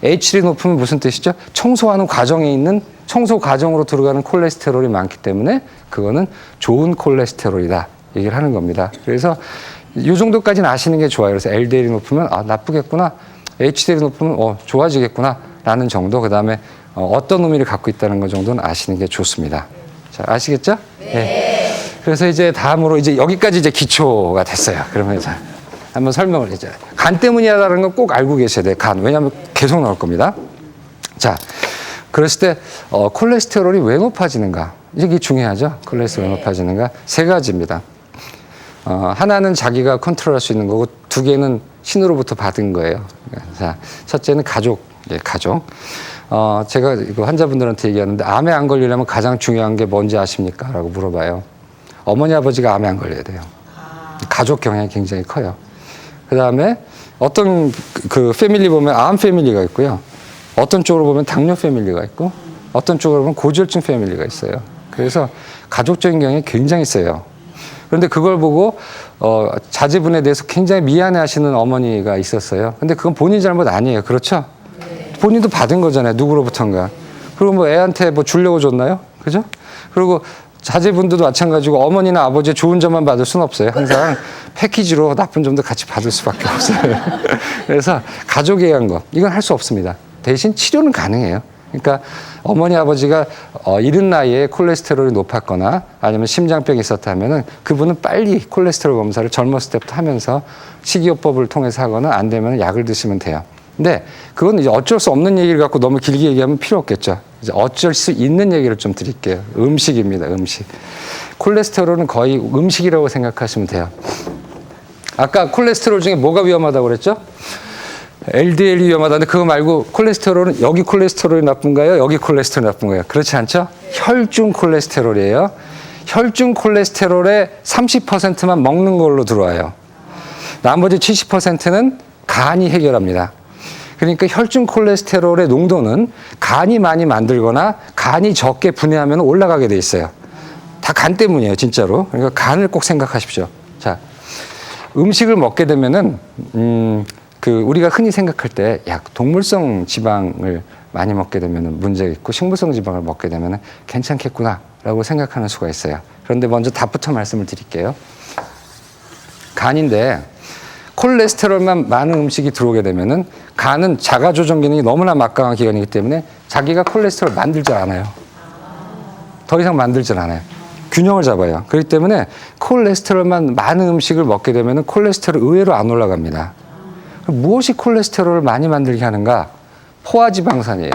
HDL이 높으면 무슨 뜻이죠? 청소하는 과정에 있는 청소 과정으로 들어가는 콜레스테롤이 많기 때문에 그거는 좋은 콜레스테롤이다 얘기를 하는 겁니다. 그래서 이 정도까지는 아시는 게 좋아요. 그래서 LDL이 높으면 나쁘겠구나. HDL이 높으면 좋아지겠구나 라는 정도. 그다음에 어떤 의미를 갖고 있다는 것 정도는 아시는 게 좋습니다. 자, 아시겠죠? 네. 그래서 이제 다음으로 이제 여기까지 이제 기초가 됐어요. 그러면 자, 한번 설명을 해줘요. 간 때문이라는 건 꼭 알고 계셔야 돼요. 간. 왜냐하면 계속 나올 겁니다. 자, 그랬을 때 콜레스테롤이 왜 높아지는가? 이게 중요하죠. 콜레스테롤이 왜 높아지는가? 세 가지입니다. 하나는 자기가 컨트롤할 수 있는 거고 두 개는 신으로부터 받은 거예요. 자, 첫째는 가족. 예, 가족. 제가 이거 환자분들한테 얘기하는데 암에 안 걸리려면 가장 중요한 게 뭔지 아십니까? 라고 물어봐요. 어머니 아버지가 암에 안 걸려야 돼요. 가족 경향이 굉장히 커요. 그 다음에 어떤 그 패밀리 보면 암 패밀리가 있고요. 어떤 쪽으로 보면 당뇨 패밀리가 있고 어떤 쪽으로 보면 고지혈증 패밀리가 있어요. 그래서 가족적인 경향이 굉장히 세요. 그런데 그걸 보고 자제분에 대해서 굉장히 미안해하시는 어머니가 있었어요. 근데 그건 본인 잘못 아니에요. 그렇죠? 본인도 받은 거잖아요. 누구로부턴가. 그리고 뭐 애한테 뭐 주려고 줬나요? 그죠? 그리고 자제분들도 마찬가지고 어머니나 아버지의 좋은 점만 받을 수는 없어요. 항상 패키지로 나쁜 점도 같이 받을 수밖에 없어요. 그래서 가족에 의한 거 이건 할 수 없습니다. 대신 치료는 가능해요. 그러니까 어머니 아버지가 이른 나이에 콜레스테롤이 높았거나 아니면 심장병이 있었다면은 그분은 빨리 콜레스테롤 검사를 젊었을 때부터 하면서 식이요법을 통해서 하거나 안 되면 약을 드시면 돼요. 근데 그건 이제 어쩔 수 없는 얘기를 갖고 너무 길게 얘기하면 필요 없겠죠. 이제 어쩔 수 있는 얘기를 좀 드릴게요. 음식입니다. 음식. 콜레스테롤은 거의 음식이라고 생각하시면 돼요. 아까 콜레스테롤 중에 뭐가 위험하다고 그랬죠? LDL이 위험하다는데 그거 말고 콜레스테롤은 여기 콜레스테롤이 나쁜가요? 여기 콜레스테롤이 나쁜가요? 그렇지 않죠? 혈중 콜레스테롤이에요. 혈중 콜레스테롤의 30%만 먹는 걸로 들어와요. 나머지 70%는 간이 해결합니다. 그러니까 혈중 콜레스테롤의 농도는 간이 많이 만들거나 간이 적게 분해하면 올라가게 돼 있어요. 다 간 때문이에요, 진짜로. 그러니까 간을 꼭 생각하십시오. 자, 음식을 먹게 되면은 우리가 흔히 생각할 때 동물성 지방을 많이 먹게 되면은 문제가 있고 식물성 지방을 먹게 되면은 괜찮겠구나라고 생각하는 수가 있어요. 그런데 먼저 답부터 말씀을 드릴게요. 간인데 콜레스테롤만 많은 음식이 들어오게 되면은 간은 자가 조정 기능이 너무나 막강한 기관이기 때문에 자기가 콜레스테롤 만들질 않아요. 더 이상 만들질 않아요. 균형을 잡아요. 그렇기 때문에 콜레스테롤만 많은 음식을 먹게 되면은 콜레스테롤 의외로 안 올라갑니다. 무엇이 콜레스테롤을 많이 만들게 하는가? 포화지방산이에요.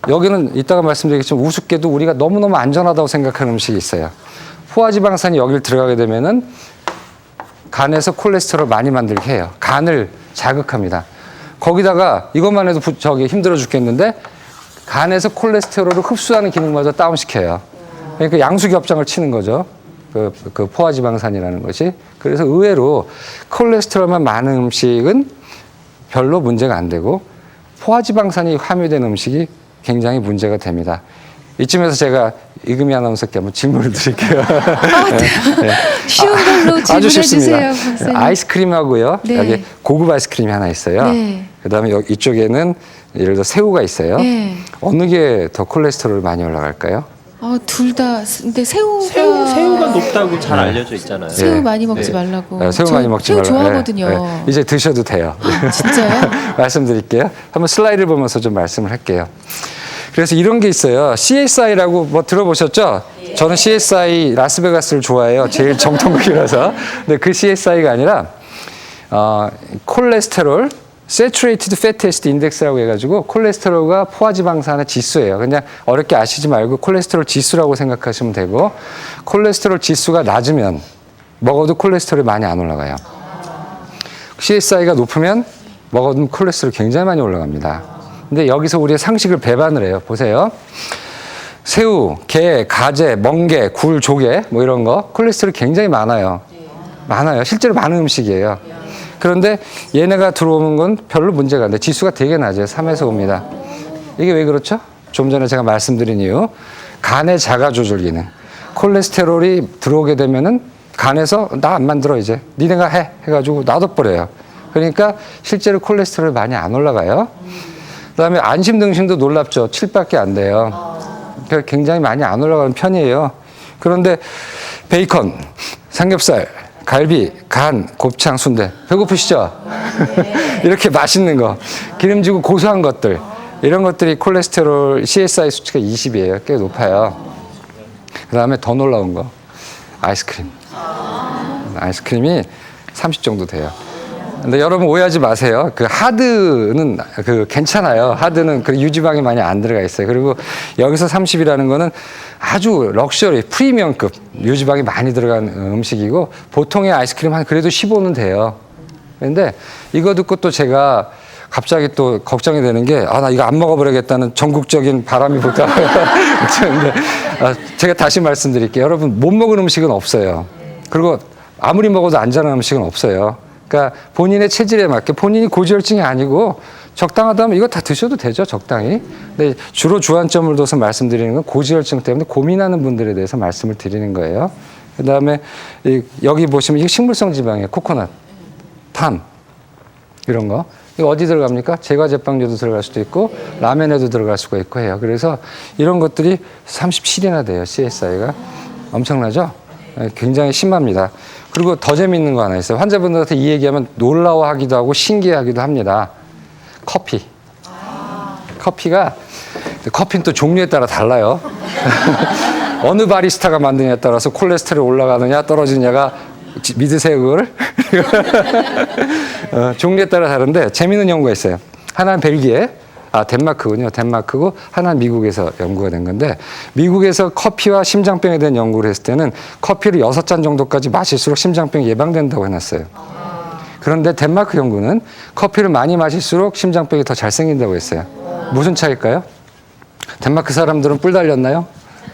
여기는 이따가 말씀드리겠지만 우습게도 우리가 너무너무 안전하다고 생각하는 음식이 있어요. 포화지방산이 여기를 들어가게 되면은 간에서 콜레스테롤을 많이 만들게 해요. 간을 자극합니다. 거기다가 이것만 해도 힘들어 죽겠는데 간에서 콜레스테롤을 흡수하는 기능마저 다운시켜요. 그러니까 양수겹장을 치는 거죠. 그 포화지방산이라는 것이. 그래서 의외로 콜레스테롤만 많은 음식은 별로 문제가 안 되고 포화지방산이 함유된 음식이 굉장히 문제가 됩니다. 이쯤에서 제가 이금희 아나운서께 한번 질문을 드릴게요. 네. 쉬운 걸로 질문해 주세요. 박사님. 아이스크림하고요. 네. 여기 고급 아이스크림이 하나 있어요. 네. 그다음에 이쪽에는 예를 들어 새우가 있어요. 네. 어느 게 더 콜레스테롤 많이 올라갈까요? 둘 다. 근데 새우가 높다고 잘 알려져 있잖아요. 새우 네. 많이 먹지 말라고. 새우 많이 먹지 새우 말라고. 좋아하거든요. 네. 이제 드셔도 돼요. 진짜요? 말씀드릴게요. 한번 슬라이드를 보면서 좀 말씀을 할게요. 그래서 이런 게 있어요. CSI라고 뭐 들어보셨죠? 저는 CSI 라스베가스를 좋아해요. 제일 정통극이라서. 근데 그 CSI가 아니라 콜레스테롤 Saturated Fat Acid Index라고 해가지고 콜레스테롤과 포화지방산의 지수예요. 그냥 어렵게 아시지 말고 콜레스테롤 지수라고 생각하시면 되고 콜레스테롤 지수가 낮으면 먹어도 콜레스테롤이 많이 안 올라가요. CSI가 높으면 먹어도 콜레스테롤이 굉장히 많이 올라갑니다. 근데 여기서 우리의 상식을 배반을 해요. 보세요. 새우, 게, 가재, 멍게, 굴, 조개 뭐 이런 거 콜레스테롤이 굉장히 많아요. 많아요. 실제로 많은 음식이에요. 그런데 얘네가 들어오는 건 별로 문제가 안 돼. 지수가 되게 낮아요. 3에서 5입니다. 이게 왜 그렇죠? 좀 전에 제가 말씀드린 이유. 간의 자가 조절 기능. 콜레스테롤이 들어오게 되면은 간에서 나 안 만들어 이제. 니네가 해. 해가지고 놔둬버려요. 그러니까 실제로 콜레스테롤이 많이 안 올라가요. 그다음에 안심등심도 놀랍죠. 7밖에 안 돼요. 그러니까 굉장히 많이 안 올라가는 편이에요. 그런데 베이컨, 삼겹살, 갈비, 간, 곱창, 순대 배고프시죠? 이렇게 맛있는 거, 기름지고 고소한 것들 이런 것들이 콜레스테롤 CSI 수치가 20이에요. 꽤 높아요. 그다음에 더 놀라운 거 아이스크림. 아이스크림이 30 정도 돼요. 근데 여러분 오해하지 마세요. 그 하드는 괜찮아요. 하드는 그 유지방이 많이 안 들어가 있어요. 그리고 여기서 30이라는 거는 아주 럭셔리, 프리미엄급 유지방이 많이 들어간 음식이고 보통의 아이스크림 한 그래도 15는 돼요. 그런데 이거 듣고 또 제가 갑자기 또 걱정이 되는 게 나 이거 안 먹어버리겠다는 전국적인 바람이 불까. 근데 제가 다시 말씀드릴게요. 여러분 못 먹은 음식은 없어요. 그리고 아무리 먹어도 안전한 음식은 없어요. 그러니까 본인의 체질에 맞게 본인이 고지혈증이 아니고 적당하다면 이거 다 드셔도 되죠, 적당히. 근데 주로 주안점을 둬서 말씀드리는 건 고지혈증 때문에 고민하는 분들에 대해서 말씀을 드리는 거예요. 그다음에 여기 보시면 이게 식물성 지방이에요. 코코넛, 팜 이런 거. 이거 어디 들어갑니까? 제과 제빵류도 들어갈 수도 있고 라면에도 들어갈 수가 있고 해요. 그래서 이런 것들이 37이나 돼요, CSI가. 엄청나죠? 굉장히 심합니다. 그리고 더 재밌는 거 하나 있어요. 환자분들한테 이 얘기하면 놀라워하기도 하고 신기하기도 합니다. 커피. 커피는 또 종류에 따라 달라요. 어느 바리스타가 만드냐에 따라서 콜레스테롤 올라가느냐 떨어지느냐가 믿으세요 그걸? 종류에 따라 다른데 재미있는 연구가 있어요. 하나는 벨기에, 덴마크군요. 덴마크고 하나는 미국에서 연구가 된 건데 미국에서 커피와 심장병에 대한 연구를 했을 때는 커피를 6잔 정도까지 마실수록 심장병이 예방된다고 해놨어요. 그런데 덴마크 연구는 커피를 많이 마실수록 심장병이 더 잘 생긴다고 했어요. 무슨 차이일까요? 덴마크 사람들은 뿔 달렸나요?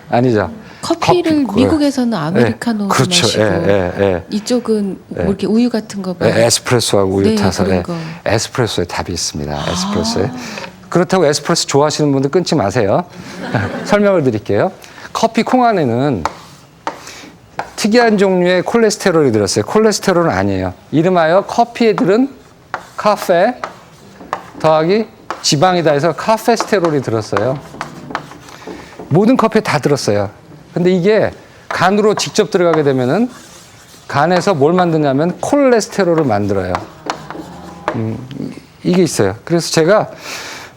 아니죠. 커피를 미국에서는 아메리카노 그렇죠. 마시고 이쪽은 뭐 이렇게 우유 같은 거 에스프레소하고 우유 네, 타서 그런 거. 에스프레소에 답이 있습니다. 에스프레소에. 그렇다고 에스프레소 좋아하시는 분들 끊지 마세요. 설명을 드릴게요. 커피 콩 안에는 특이한 종류의 콜레스테롤이 들었어요. 콜레스테롤은 아니에요. 이름하여 커피에 들은 카페 더하기 지방이다 해서 카페스테롤이 들었어요. 모든 커피에 다 들었어요. 근데 이게 간으로 직접 들어가게 되면은 간에서 뭘 만드냐면 콜레스테롤을 만들어요. 이게 있어요. 그래서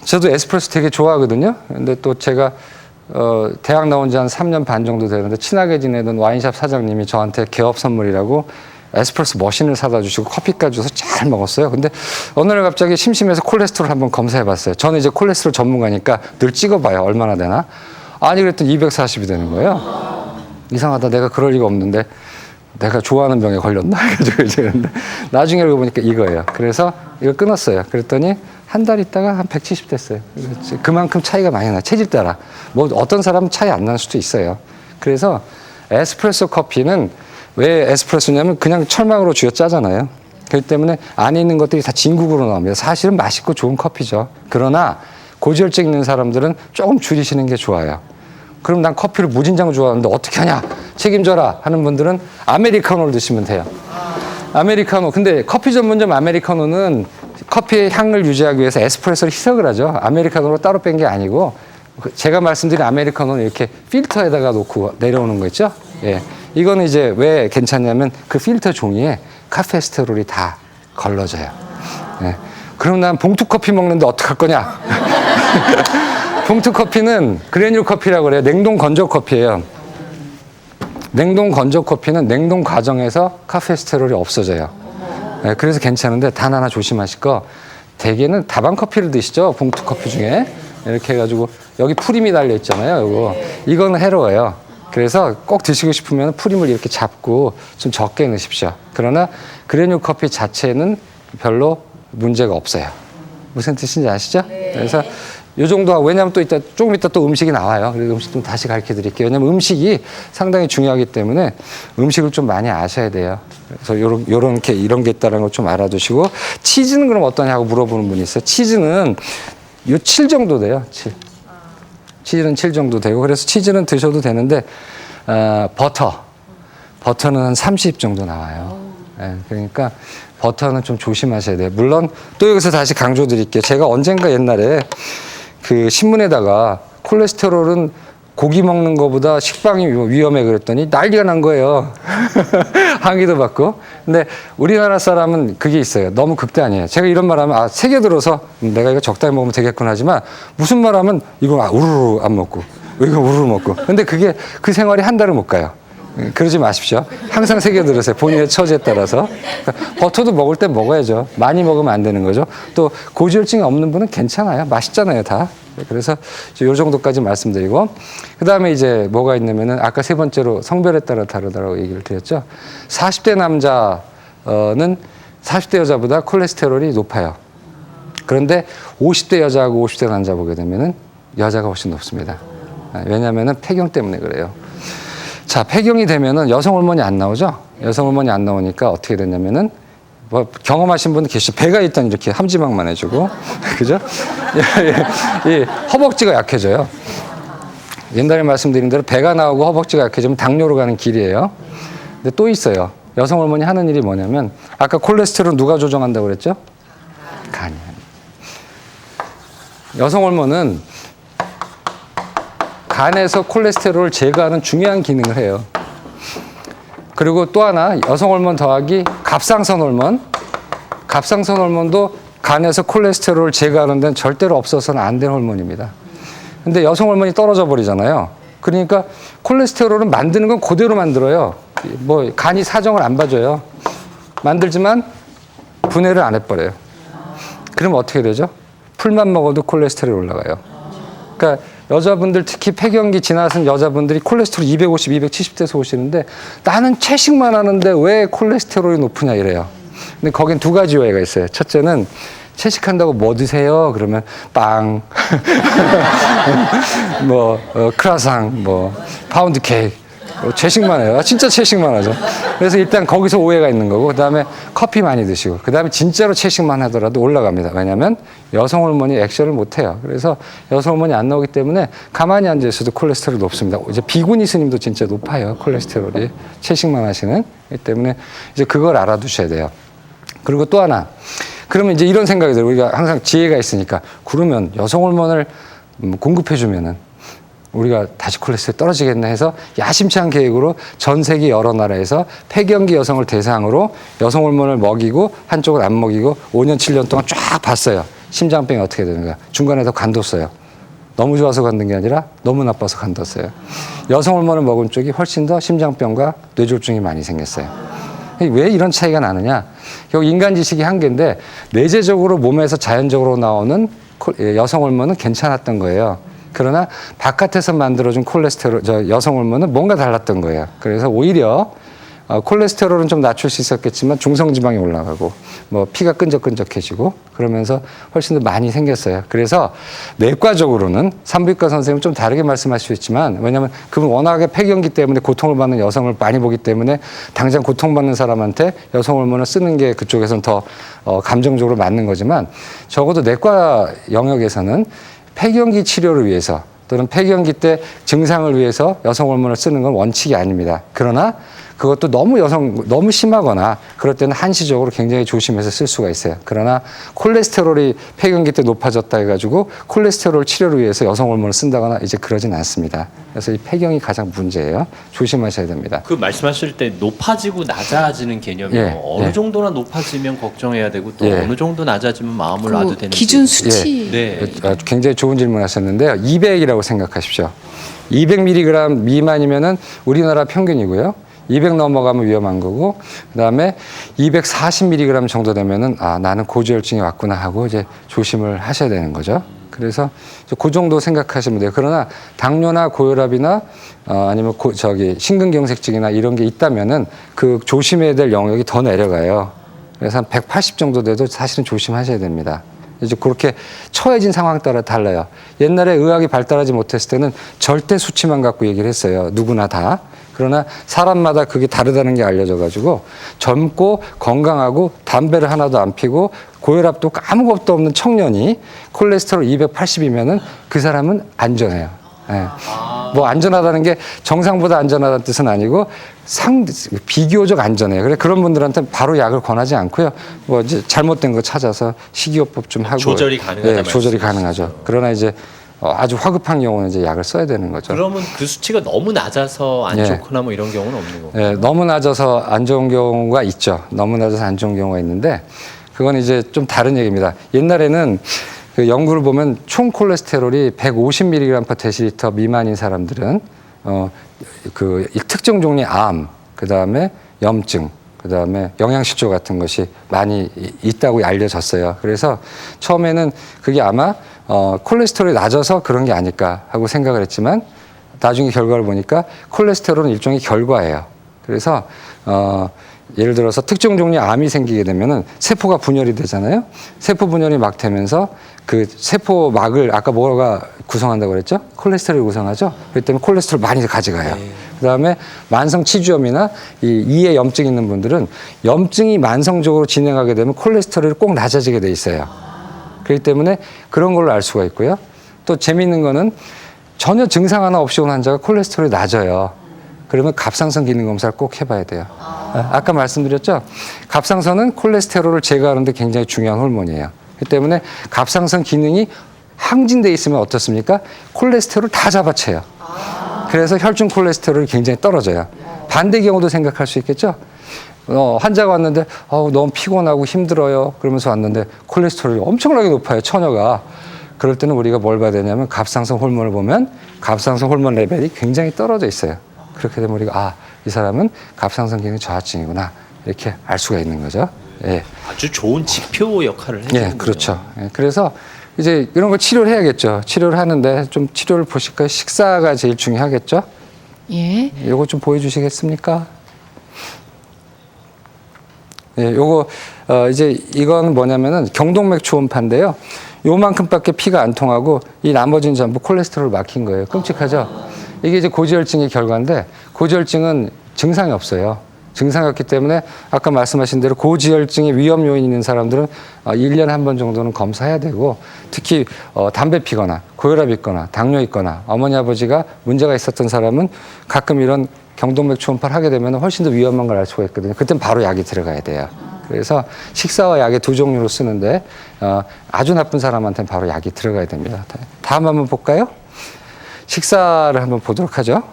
저도 에스프레소 되게 좋아하거든요. 근데 또 제가 대학 나온 지 한 3년 반 정도 되는데 친하게 지내던 와인샵 사장님이 저한테 개업 선물이라고 에스프레소 머신을 사다 주시고 커피까지 줘서 잘 먹었어요. 근데 어느 날 갑자기 심심해서 콜레스테롤 한번 검사해 봤어요. 저는 이제 콜레스테롤 전문가니까 늘 찍어봐요. 얼마나 되나. 아니 그랬더니 240이 되는 거예요. 이상하다. 내가 그럴 리가 없는데 내가 좋아하는 병에 걸렸나 해가지고 이제 근데 나중에 알고 보니까 이거예요. 그래서 이거 끊었어요. 그랬더니 한 달 있다가 한 170 됐어요. 그만큼 차이가 많이 나요. 체질 따라. 뭐 어떤 사람은 차이 안 날 수도 있어요. 그래서 에스프레소 커피는 왜 에스프레소냐면 그냥 철망으로 쥐어 짜잖아요. 그렇기 때문에 안에 있는 것들이 다 진국으로 나옵니다. 사실은 맛있고 좋은 커피죠. 그러나 고지혈증 있는 사람들은 조금 줄이시는 게 좋아요. 그럼 난 커피를 무진장 좋아하는데 어떻게 하냐? 책임져라 하는 분들은 아메리카노를 드시면 돼요. 아메리카노. 근데 커피 전문점 아메리카노는 커피의 향을 유지하기 위해서 에스프레소를 희석을 하죠. 아메리카노로 따로 뺀 게 아니고 제가 말씀드린 아메리카노는 이렇게 필터에다가 놓고 내려오는 거 있죠? 예. 이거는 이제 왜 괜찮냐면 그 필터 종이에 카페스테롤이 다 걸러져요. 예. 그럼 난 봉투 커피 먹는데 어떡할 거냐? 봉투 커피는 그래뉴 커피라고 그래요. 냉동 건조 커피예요. 냉동 건조 커피는 냉동 과정에서 카페스테롤이 없어져요. 네, 그래서 괜찮은데 단 하나 조심하실 거 대개는 다방 커피를 드시죠. 봉투 커피 중에 이렇게 해가지고 여기 프림이 달려 있잖아요. 이거는 해로워요. 그래서 꼭 드시고 싶으면 프림을 이렇게 잡고 좀 적게 넣으십시오. 그러나 그래뉴 커피 자체는 별로 문제가 없어요. 무슨 뜻인지 아시죠? 그래서 이 정도 하고, 왜냐하면 또 조금 이따 또 음식이 나와요. 그래서 음식 좀 다시 가르쳐 드릴게요. 왜냐하면 음식이 상당히 중요하기 때문에 음식을 좀 많이 아셔야 돼요. 그래서 이런 게 있다는 걸 좀 알아두시고, 치즈는 그럼 어떠냐고 물어보는 분이 있어요. 치즈는 요 7 정도 돼요. 7. 치즈는 7 정도 되고, 그래서 치즈는 드셔도 되는데, 버터는 한 30 정도 나와요. 네, 그러니까 버터는 좀 조심하셔야 돼요. 물론 또 여기서 다시 강조 드릴게요. 제가 언젠가 옛날에 그 신문에다가 콜레스테롤은 고기 먹는 거보다 식빵이 위험해 그랬더니 난리가 난 거예요. 항의도 받고. 근데 우리나라 사람은 그게 있어요. 너무 극단이에요. 제가 이런 말 하면 새겨 들어서 내가 이거 적당히 먹으면 되겠구나 하지만 무슨 말 하면 이거 우르르 안 먹고 이거 우르르 먹고. 근데 그게 그 생활이 한 달을 못 가요. 그러지 마십시오. 항상 새겨 들으세요. 본인의 처지에 따라서. 버터도 먹을 땐 먹어야죠. 많이 먹으면 안 되는 거죠. 또 고지혈증이 없는 분은 괜찮아요. 맛있잖아요, 다. 그래서 이 정도까지 말씀드리고, 그 다음에 이제 뭐가 있냐면은 아까 세 번째로 성별에 따라 다르다고 얘기를 드렸죠. 40대 남자는 40대 여자보다 콜레스테롤이 높아요. 그런데 50대 여자하고 50대 남자 보게 되면은 여자가 훨씬 높습니다. 왜냐면은 폐경 때문에 그래요. 자, 폐경이 되면은 여성 호르몬이 안 나오죠? 여성 호르몬이 안 나오니까 어떻게 되냐면은, 뭐 경험하신 분 계시죠? 배가 일단 이렇게 함지방만 해주고, 그죠? 이 허벅지가 약해져요. 옛날에 말씀드린 대로 배가 나오고 허벅지가 약해지면 당뇨로 가는 길이에요. 근데 또 있어요. 여성 호르몬이 하는 일이 뭐냐면, 아까 콜레스테롤 누가 조정한다고 그랬죠? 간이. 여성 호르몬은 간에서 콜레스테롤을 제거하는 중요한 기능을 해요. 그리고 또 하나, 여성 호르몬 더하기 갑상선 호르몬. 갑상선 호르몬도 간에서 콜레스테롤을 제거하는 데는 절대로 없어서는 안 되는 호르몬입니다. 근데 여성 호르몬이 떨어져 버리잖아요. 그러니까 콜레스테롤은 만드는 건 그대로 만들어요. 뭐 간이 사정을 안 봐줘요. 만들지만 분해를 안 해버려요. 그럼 어떻게 되죠? 풀만 먹어도 콜레스테롤이 올라가요. 그러니까 여자분들 특히 폐경기 지나선 여자분들이 콜레스테롤 250, 270대에서 오시는데 나는 채식만 하는데 왜 콜레스테롤이 높으냐 이래요. 근데 거긴 두 가지 오해가 있어요. 첫째는 채식한다고 뭐 드세요? 그러면 빵, 크라상, 파운드 케이크. 채식만 해요. 진짜 채식만 하죠. 그래서 일단 거기서 오해가 있는 거고, 그 다음에 커피 많이 드시고, 그 다음에 진짜로 채식만 하더라도 올라갑니다. 왜냐하면 여성 호르몬이 액션을 못 해요. 그래서 여성 호르몬이 안 나오기 때문에 가만히 앉아 있어도 콜레스테롤이 높습니다. 이제 비구니 스님도 진짜 높아요. 콜레스테롤이 채식만 하시는. 그렇기 때문에 이제 그걸 알아두셔야 돼요. 그리고 또 하나. 그러면 이제 이런 생각이 들어요. 우리가 항상 지혜가 있으니까 그러면 여성 호르몬을 공급해주면은 우리가 다시 콜레스테롤이 떨어지겠나 해서 야심찬 계획으로 전 세계 여러 나라에서 폐경기 여성을 대상으로 여성 호르몬을 먹이고 한쪽을 안 먹이고 5년, 7년 동안 쫙 봤어요. 심장병이 어떻게 되는가. 중간에도 관뒀어요. 너무 좋아서 관둔 게 아니라 너무 나빠서 관뒀어요. 여성 호르몬을 먹은 쪽이 훨씬 더 심장병과 뇌졸중이 많이 생겼어요. 왜 이런 차이가 나느냐. 결국 인간 지식이 한계인데 내재적으로 몸에서 자연적으로 나오는 여성 호르몬은 괜찮았던 거예요. 그러나 바깥에서 만들어준 콜레스테롤, 여성 호르몬은 뭔가 달랐던 거예요. 그래서 오히려 콜레스테롤은 좀 낮출 수 있었겠지만 중성지방이 올라가고 피가 끈적끈적해지고 그러면서 훨씬 더 많이 생겼어요. 그래서 내과적으로는 산부인과 선생님은 좀 다르게 말씀할 수 있지만 왜냐하면 그분 워낙에 폐경기 때문에 고통을 받는 여성을 많이 보기 때문에 당장 고통받는 사람한테 여성 호르몬을 쓰는 게 그쪽에서는 더 감정적으로 맞는 거지만 적어도 내과 영역에서는 폐경기 치료를 위해서 또는 폐경기 때 증상을 위해서 여성 호르몬을 쓰는 건 원칙이 아닙니다. 그러나 그것도 너무 심하거나 그럴 때는 한시적으로 굉장히 조심해서 쓸 수가 있어요. 그러나 콜레스테롤이 폐경기 때 높아졌다 해가지고 콜레스테롤 치료를 위해서 여성 호르몬을 쓴다거나 이제 그러진 않습니다. 그래서 이 폐경이 가장 문제예요. 조심하셔야 됩니다. 그 말씀하실 때 높아지고 낮아지는 개념이요. 어느 정도나 높아지면 걱정해야 되고 또 어느 정도 낮아지면 마음을 놔도 되는지. 기준 수치. 네. 굉장히 좋은 질문하셨는데요. 200이라고 생각하십시오. 200mg 미만이면은 우리나라 평균이고요. 200 넘어가면 위험한 거고, 그 다음에 240mg 정도 되면은, 나는 고지혈증이 왔구나 하고 이제 조심을 하셔야 되는 거죠. 그래서 그 정도 생각하시면 돼요. 그러나 당뇨나 고혈압이나 아니면 심근경색증이나 이런 게 있다면은 그 조심해야 될 영역이 더 내려가요. 그래서 한 180 정도 돼도 사실은 조심하셔야 됩니다. 이제 그렇게 처해진 상황 따라 달라요. 옛날에 의학이 발달하지 못했을 때는 절대 수치만 갖고 얘기를 했어요. 누구나 다. 그러나 사람마다 그게 다르다는 게 알려져가지고 젊고 건강하고 담배를 하나도 안 피고 고혈압도 아무것도 없는 청년이 콜레스테롤 280이면은 그 사람은 안전해요. 네. 안전하다는 게 정상보다 안전하다는 뜻은 아니고 비교적 안전해요. 그래 그런 분들한테 바로 약을 권하지 않고요. 이제 잘못된 거 찾아서 식이요법 좀 하고 조절이 가능하다. 조절이 가능하죠. 그러나 이제 아주 화급한 경우는 이제 약을 써야 되는 거죠. 그러면 그 수치가 너무 낮아서 안 좋거나 이런 경우는 없는 거고. 네, 너무 낮아서 안 좋은 경우가 있죠. 너무 낮아서 안 좋은 경우가 있는데 그건 이제 좀 다른 얘기입니다. 옛날에는 그 연구를 보면 총 콜레스테롤이 150mg/dL 미만인 사람들은 그 특정 종류의 암, 그 다음에 염증, 그 다음에 영양실조 같은 것이 많이 있다고 알려졌어요. 그래서 처음에는 그게 아마 콜레스테롤이 낮아서 그런 게 아닐까 하고 생각을 했지만 나중에 결과를 보니까 콜레스테롤은 일종의 결과예요. 그래서 예를 들어서 특정 종류의 암이 생기게 되면은 세포가 분열이 되잖아요. 세포 분열이 막 되면서 그 세포막을 아까 뭐가 구성한다고 그랬죠? 콜레스테롤이 구성하죠. 그렇기 때문에 콜레스테롤 많이 가져가요. 그다음에 만성 치주염이나 이에 염증이 있는 분들은 염증이 만성적으로 진행하게 되면 콜레스테롤이 꼭 낮아지게 돼 있어요. 그렇기 때문에 그런 걸로 알 수가 있고요. 또 재미있는 거는 전혀 증상 하나 없이 온 환자가 콜레스테롤이 낮아요. 그러면 갑상선 기능 검사를 꼭 해봐야 돼요. 아까 말씀드렸죠? 갑상선은 콜레스테롤을 제거하는 데 굉장히 중요한 호르몬이에요. 그렇기 때문에 갑상선 기능이 항진돼 있으면 어떻습니까? 콜레스테롤을 다 잡아채요. 그래서 혈중 콜레스테롤이 굉장히 떨어져요. 반대 경우도 생각할 수 있겠죠? 환자가 왔는데 너무 피곤하고 힘들어요. 그러면서 왔는데 콜레스테롤이 엄청나게 높아요. 처녀가. 그럴 때는 우리가 뭘 봐야 되냐면 갑상선 호르몬을 보면 갑상선 호르몬 레벨이 굉장히 떨어져 있어요. 그렇게 되면 우리가 이 사람은 갑상선 기능 저하증이구나 이렇게 알 수가 있는 거죠. 예. 아주 좋은 지표 역할을 해주는군요. 예, 그렇죠. 예, 그래서 이제 이런 걸 치료를 해야겠죠. 치료를 하는데 좀 치료를 보실까요? 식사가 제일 중요하겠죠. 예. 요거 좀 보여주시겠습니까? 예, 요거 이제 이건 뭐냐면은 경동맥 초음파인데요. 요만큼밖에 피가 안 통하고 이 나머지는 전부 콜레스테롤 막힌 거예요. 끔찍하죠? 이게 이제 고지혈증의 결과인데 고지혈증은 증상이 없어요. 증상이 없기 때문에 아까 말씀하신 대로 고지혈증의 위험 요인 있는 사람들은 1년에 한 번 정도는 검사해야 되고 특히 담배 피거나 고혈압 있거나 당뇨 있거나 어머니 아버지가 문제가 있었던 사람은 가끔 이런 경동맥 초음파를 하게 되면 훨씬 더 위험한 걸 알 수가 있거든요. 그땐 바로 약이 들어가야 돼요. 그래서 식사와 약의 두 종류로 쓰는데 아주 나쁜 사람한테는 바로 약이 들어가야 됩니다. 다음 한번 볼까요? 식사를 한번 보도록 하죠.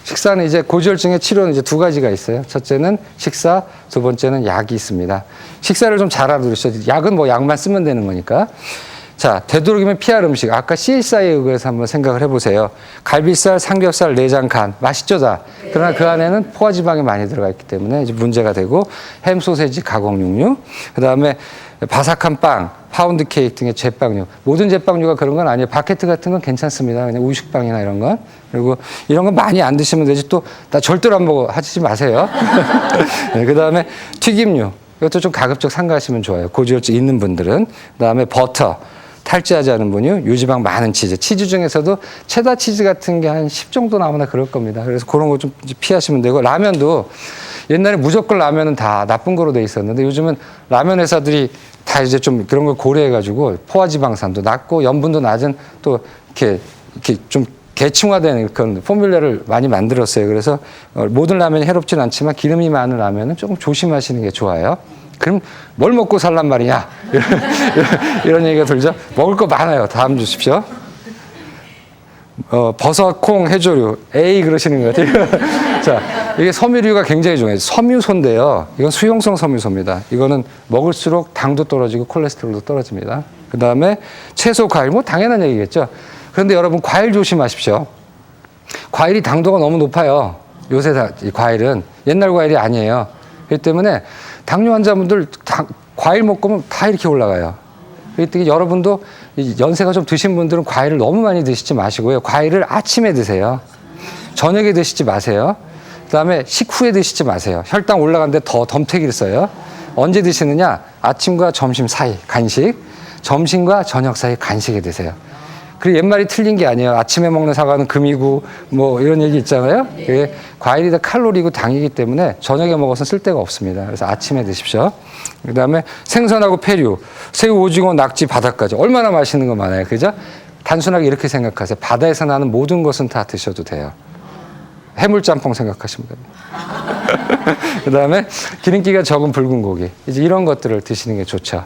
식사는 이제 고지혈증의 치료는 이제 두 가지가 있어요. 첫째는 식사, 두 번째는 약이 있습니다. 식사를 좀 잘 알아두셔야 돼요. 약은 뭐 약만 쓰면 되는 거니까. 자, 되도록이면 피할 음식. 아까 CSI에 의해서 한번 생각을 해보세요. 갈비살, 삼겹살, 내장, 간. 맛있죠, 다? 그러나 그 안에는 포화지방이 많이 들어가 있기 때문에 이제 문제가 되고 햄, 소세지, 가공육류. 그 다음에 바삭한 빵, 파운드 케이크 등의 제빵류. 모든 제빵류가 그런 건 아니에요. 바게트 같은 건 괜찮습니다. 그냥 우유식빵이나 이런 건. 그리고 이런 건 많이 안 드시면 되지. 또 나 절대로 안 먹어 하시지 마세요. 네, 그 다음에 튀김류. 이것도 좀 가급적 삼가하시면 좋아요. 고지혈증 있는 분들은. 그 다음에 버터. 탈지하지 않은 분유, 유지방 많은 치즈. 치즈 중에서도 체다 치즈 같은 게 한 10 정도 나오나 그럴 겁니다. 그래서 그런 거 좀 피하시면 되고, 라면도 옛날에 무조건 라면은 다 나쁜 거로 돼 있었는데 요즘은 라면 회사들이 다 이제 좀 그런 걸 고려해가지고 포화지방산도 낮고 염분도 낮은 또 이렇게 좀 계층화된 그런 포뮬러를 많이 만들었어요. 그래서 모든 라면이 해롭진 않지만 기름이 많은 라면은 조금 조심하시는 게 좋아요. 그럼 뭘 먹고 살란 말이냐? 이런 얘기가 들죠. 먹을 거 많아요. 다음 주십시오. 버섯, 콩, 해조류. 에이 그러시는 것 같아요. 자, 이게 섬유류가 굉장히 중요해요. 섬유소인데요. 이건 수용성 섬유소입니다. 이거는 먹을수록 당도 떨어지고 콜레스테롤도 떨어집니다. 그 다음에 채소, 과일, 뭐 당연한 얘기겠죠. 그런데 여러분 과일 조심하십시오. 과일이 당도가 너무 높아요. 요새 이 과일은 옛날 과일이 아니에요. 그렇기 때문에 당뇨 환자분들 과일 먹으면 다 이렇게 올라가요. 그렇기 때문에 여러분도 연세가 좀 드신 분들은 과일을 너무 많이 드시지 마시고요. 과일을 아침에 드세요. 저녁에 드시지 마세요. 그다음에 식후에 드시지 마세요. 혈당 올라가는데 더 덤태기를 써요. 언제 드시느냐? 아침과 점심 사이 간식, 점심과 저녁 사이 간식에 드세요. 그리고 옛말이 틀린 게 아니에요. 아침에 먹는 사과는 금이고 뭐 이런 얘기 있잖아요. 그게 과일이 다 칼로리고 당이기 때문에 저녁에 먹어서 쓸데가 없습니다. 그래서 아침에 드십시오. 그다음에 생선하고 페류, 새우, 오징어, 낙지, 바닷가지. 얼마나 맛있는 거 많아요. 그죠? 단순하게 이렇게 생각하세요. 바다에서 나는 모든 것은 다 드셔도 돼요. 해물짬뽕 생각하시면 됩니다. 그다음에 기름기가 적은 붉은 고기. 이제 이런 것들을 드시는 게 좋죠.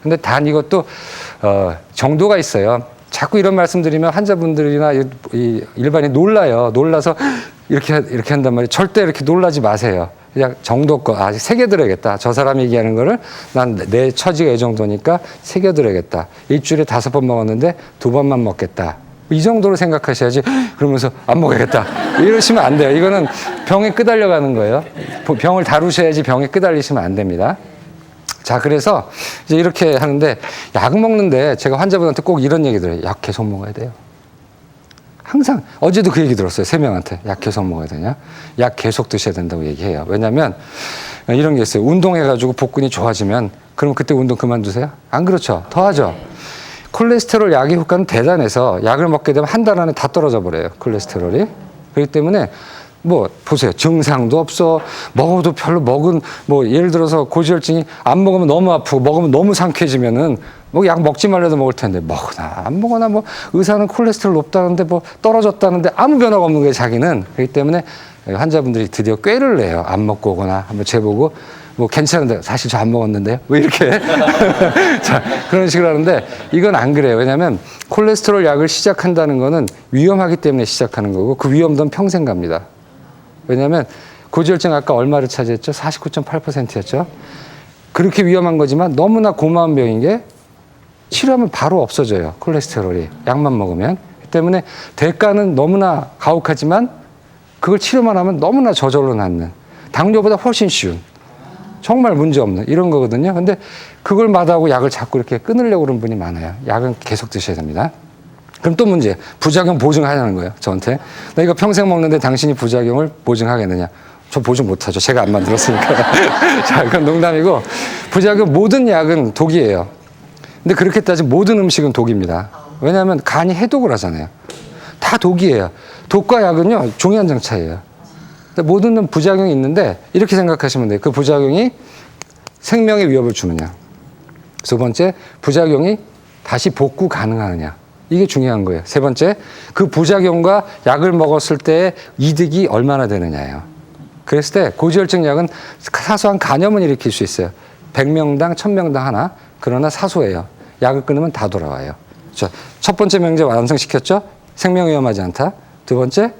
근데 단 이것도 정도가 있어요. 자꾸 이런 말씀드리면 환자분들이나 이 일반인이 놀라요. 놀라서 이렇게 한단 말이에요. 절대 이렇게 놀라지 마세요. 그냥 정도껏 새겨들어야겠다. 저 사람이 얘기하는 거를 난 내 처지가 이 정도니까 새겨들어야겠다. 일주일에 5번 먹었는데 2번만 먹겠다. 이 정도로 생각하셔야지 그러면서 안 먹어야겠다. 이러시면 안 돼요. 이거는 병에 끄달려가는 거예요. 병을 다루셔야지 병에 끄달리시면 안 됩니다. 자, 그래서 이제 이렇게 하는데 약 먹는데 제가 환자분한테 꼭 이런 얘기 들어요. 약 계속 먹어야 돼요. 항상 어제도 그 얘기 들었어요. 3명한테 약 계속 먹어야 되냐? 약 계속 드셔야 된다고 얘기해요. 왜냐하면 이런 게 있어요. 운동해가지고 복근이 좋아지면 그럼 그때 운동 그만두세요? 안 그렇죠. 더 하죠. 콜레스테롤 약의 효과는 대단해서 약을 먹게 되면 한 달 안에 다 떨어져 버려요. 콜레스테롤이. 그렇기 때문에 뭐 보세요. 증상도 없어. 먹어도 별로 뭐 예를 들어서 고지혈증이 안 먹으면 너무 아프고 먹으면 너무 상쾌해지면은 뭐 약 먹지 말라도 먹을 텐데 먹으나 안 먹거나 뭐 의사는 콜레스테롤 높다는데 뭐 떨어졌다는데 아무 변화가 없는 거예요. 자기는. 그렇기 때문에 환자분들이 드디어 꾀를 내요. 안 먹고 오거나 한번 재보고 뭐 괜찮은데 사실 저 안 먹었는데요. 뭐 이렇게 자, 그런 식으로 하는데 이건 안 그래요. 왜냐하면 콜레스테롤 약을 시작한다는 거는 위험하기 때문에 시작하는 거고 그 위험도는 평생 갑니다. 왜냐하면 고지혈증 아까 얼마를 차지했죠? 49.8%였죠. 그렇게 위험한 거지만 너무나 고마운 병인 게 치료하면 바로 없어져요. 콜레스테롤이. 약만 먹으면. 그렇기 때문에 대가는 너무나 가혹하지만 그걸 치료만 하면 너무나 저절로 낫는. 당뇨보다 훨씬 쉬운. 정말 문제 없는 이런 거거든요. 근데 그걸 마다하고 약을 자꾸 이렇게 끊으려고 그러는 분이 많아요. 약은 계속 드셔야 됩니다. 그럼 또 문제, 부작용 보증하냐는 거예요, 저한테. 나 이거 평생 먹는데 당신이 부작용을 보증하겠느냐? 저 보증 못하죠. 제가 안 만들었으니까. 자, 그건 농담이고, 부작용, 모든 약은 독이에요. 근데 그렇게 따지면 모든 음식은 독입니다. 왜냐하면 간이 해독을 하잖아요. 다 독이에요. 독과 약은요, 종이 한 장 차이예요. 모든 부작용이 있는데, 이렇게 생각하시면 돼요. 그 부작용이 생명의 위협을 주느냐. 두 번째, 부작용이 다시 복구 가능하느냐. 이게 중요한 거예요. 세 번째, 그 부작용과 약을 먹었을 때 이득이 얼마나 되느냐예요. 그랬을 때 고지혈증 약은 사소한 간염은 일으킬 수 있어요. 100명당 1000명당 하나. 그러나 사소해요. 약을 끊으면 다 돌아와요. 자, 첫 번째 명제 완성시켰죠? 생명 위험하지 않다. 두 번째,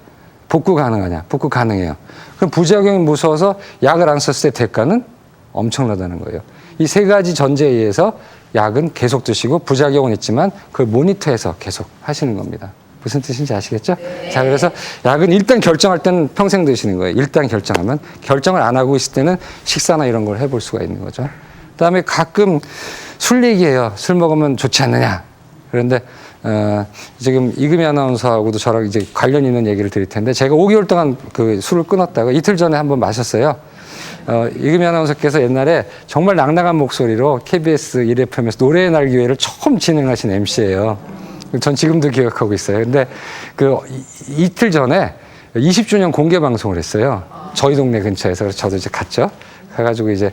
복구 가능하냐? 복구 가능해요. 그럼 부작용이 무서워서 약을 안 썼을 때 대가는 엄청나다는 거예요. 이 세 가지 전제에 의해서 약은 계속 드시고 부작용은 있지만 그걸 모니터해서 계속 하시는 겁니다. 무슨 뜻인지 아시겠죠? 네. 자, 그래서 약은 일단 결정할 때는 평생 드시는 거예요. 일단 결정하면. 결정을 안 하고 있을 때는 식사나 이런 걸 해볼 수가 있는 거죠. 그다음에 가끔 술 얘기해요. 술 먹으면 좋지 않느냐. 그런데 지금 이금희 아나운서하고도 저랑 이제 관련 있는 얘기를 드릴 텐데 제가 5개월 동안 그 술을 끊었다가 이틀 전에 한번 마셨어요. 이금희 아나운서께서 옛날에 정말 낭낭한 목소리로 KBS 1FM에서 노래의 날 기회를 처음 진행하신 MC예요. 전 지금도 기억하고 있어요. 근데 그 이틀 전에 20주년 공개 방송을 했어요. 저희 동네 근처에서. 그래서 저도 이제 갔죠. 가가지고 이제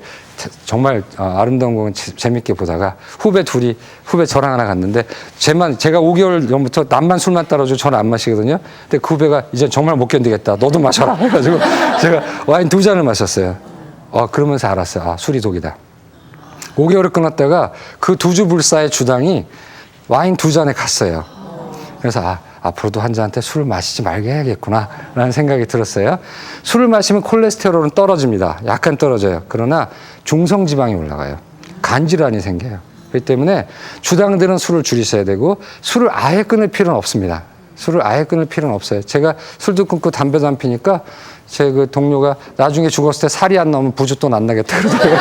정말 아름다운 곡은 재밌게 보다가 후배 저랑 하나 갔는데 제가 5개월 전부터 남만 술만 따라주고 저는 안 마시거든요. 근데 그 후배가 이제 정말 못 견디겠다. 너도 마셔라. 해가지고 제가 와인 2잔을 마셨어요. 그러면서 알았어요. 술이 독이다. 5개월을 끊었다가 그 두 주 불사의 주당이 와인 2잔에 갔어요. 그래서 앞으로도 환자한테 술을 마시지 말게 해야겠구나 라는 생각이 들었어요. 술을 마시면 콜레스테롤은 떨어집니다. 약간 떨어져요. 그러나 중성지방이 올라가요. 간질환이 생겨요. 그렇기 때문에 주당들은 술을 줄이셔야 되고 술을 아예 끊을 필요는 없습니다. 술을 아예 끊을 필요는 없어요. 제가 술도 끊고 담배도 안 피니까 제 그 동료가 나중에 죽었을 때 살이 안 나오면 부주돈 안 나겠다 그러더라고요.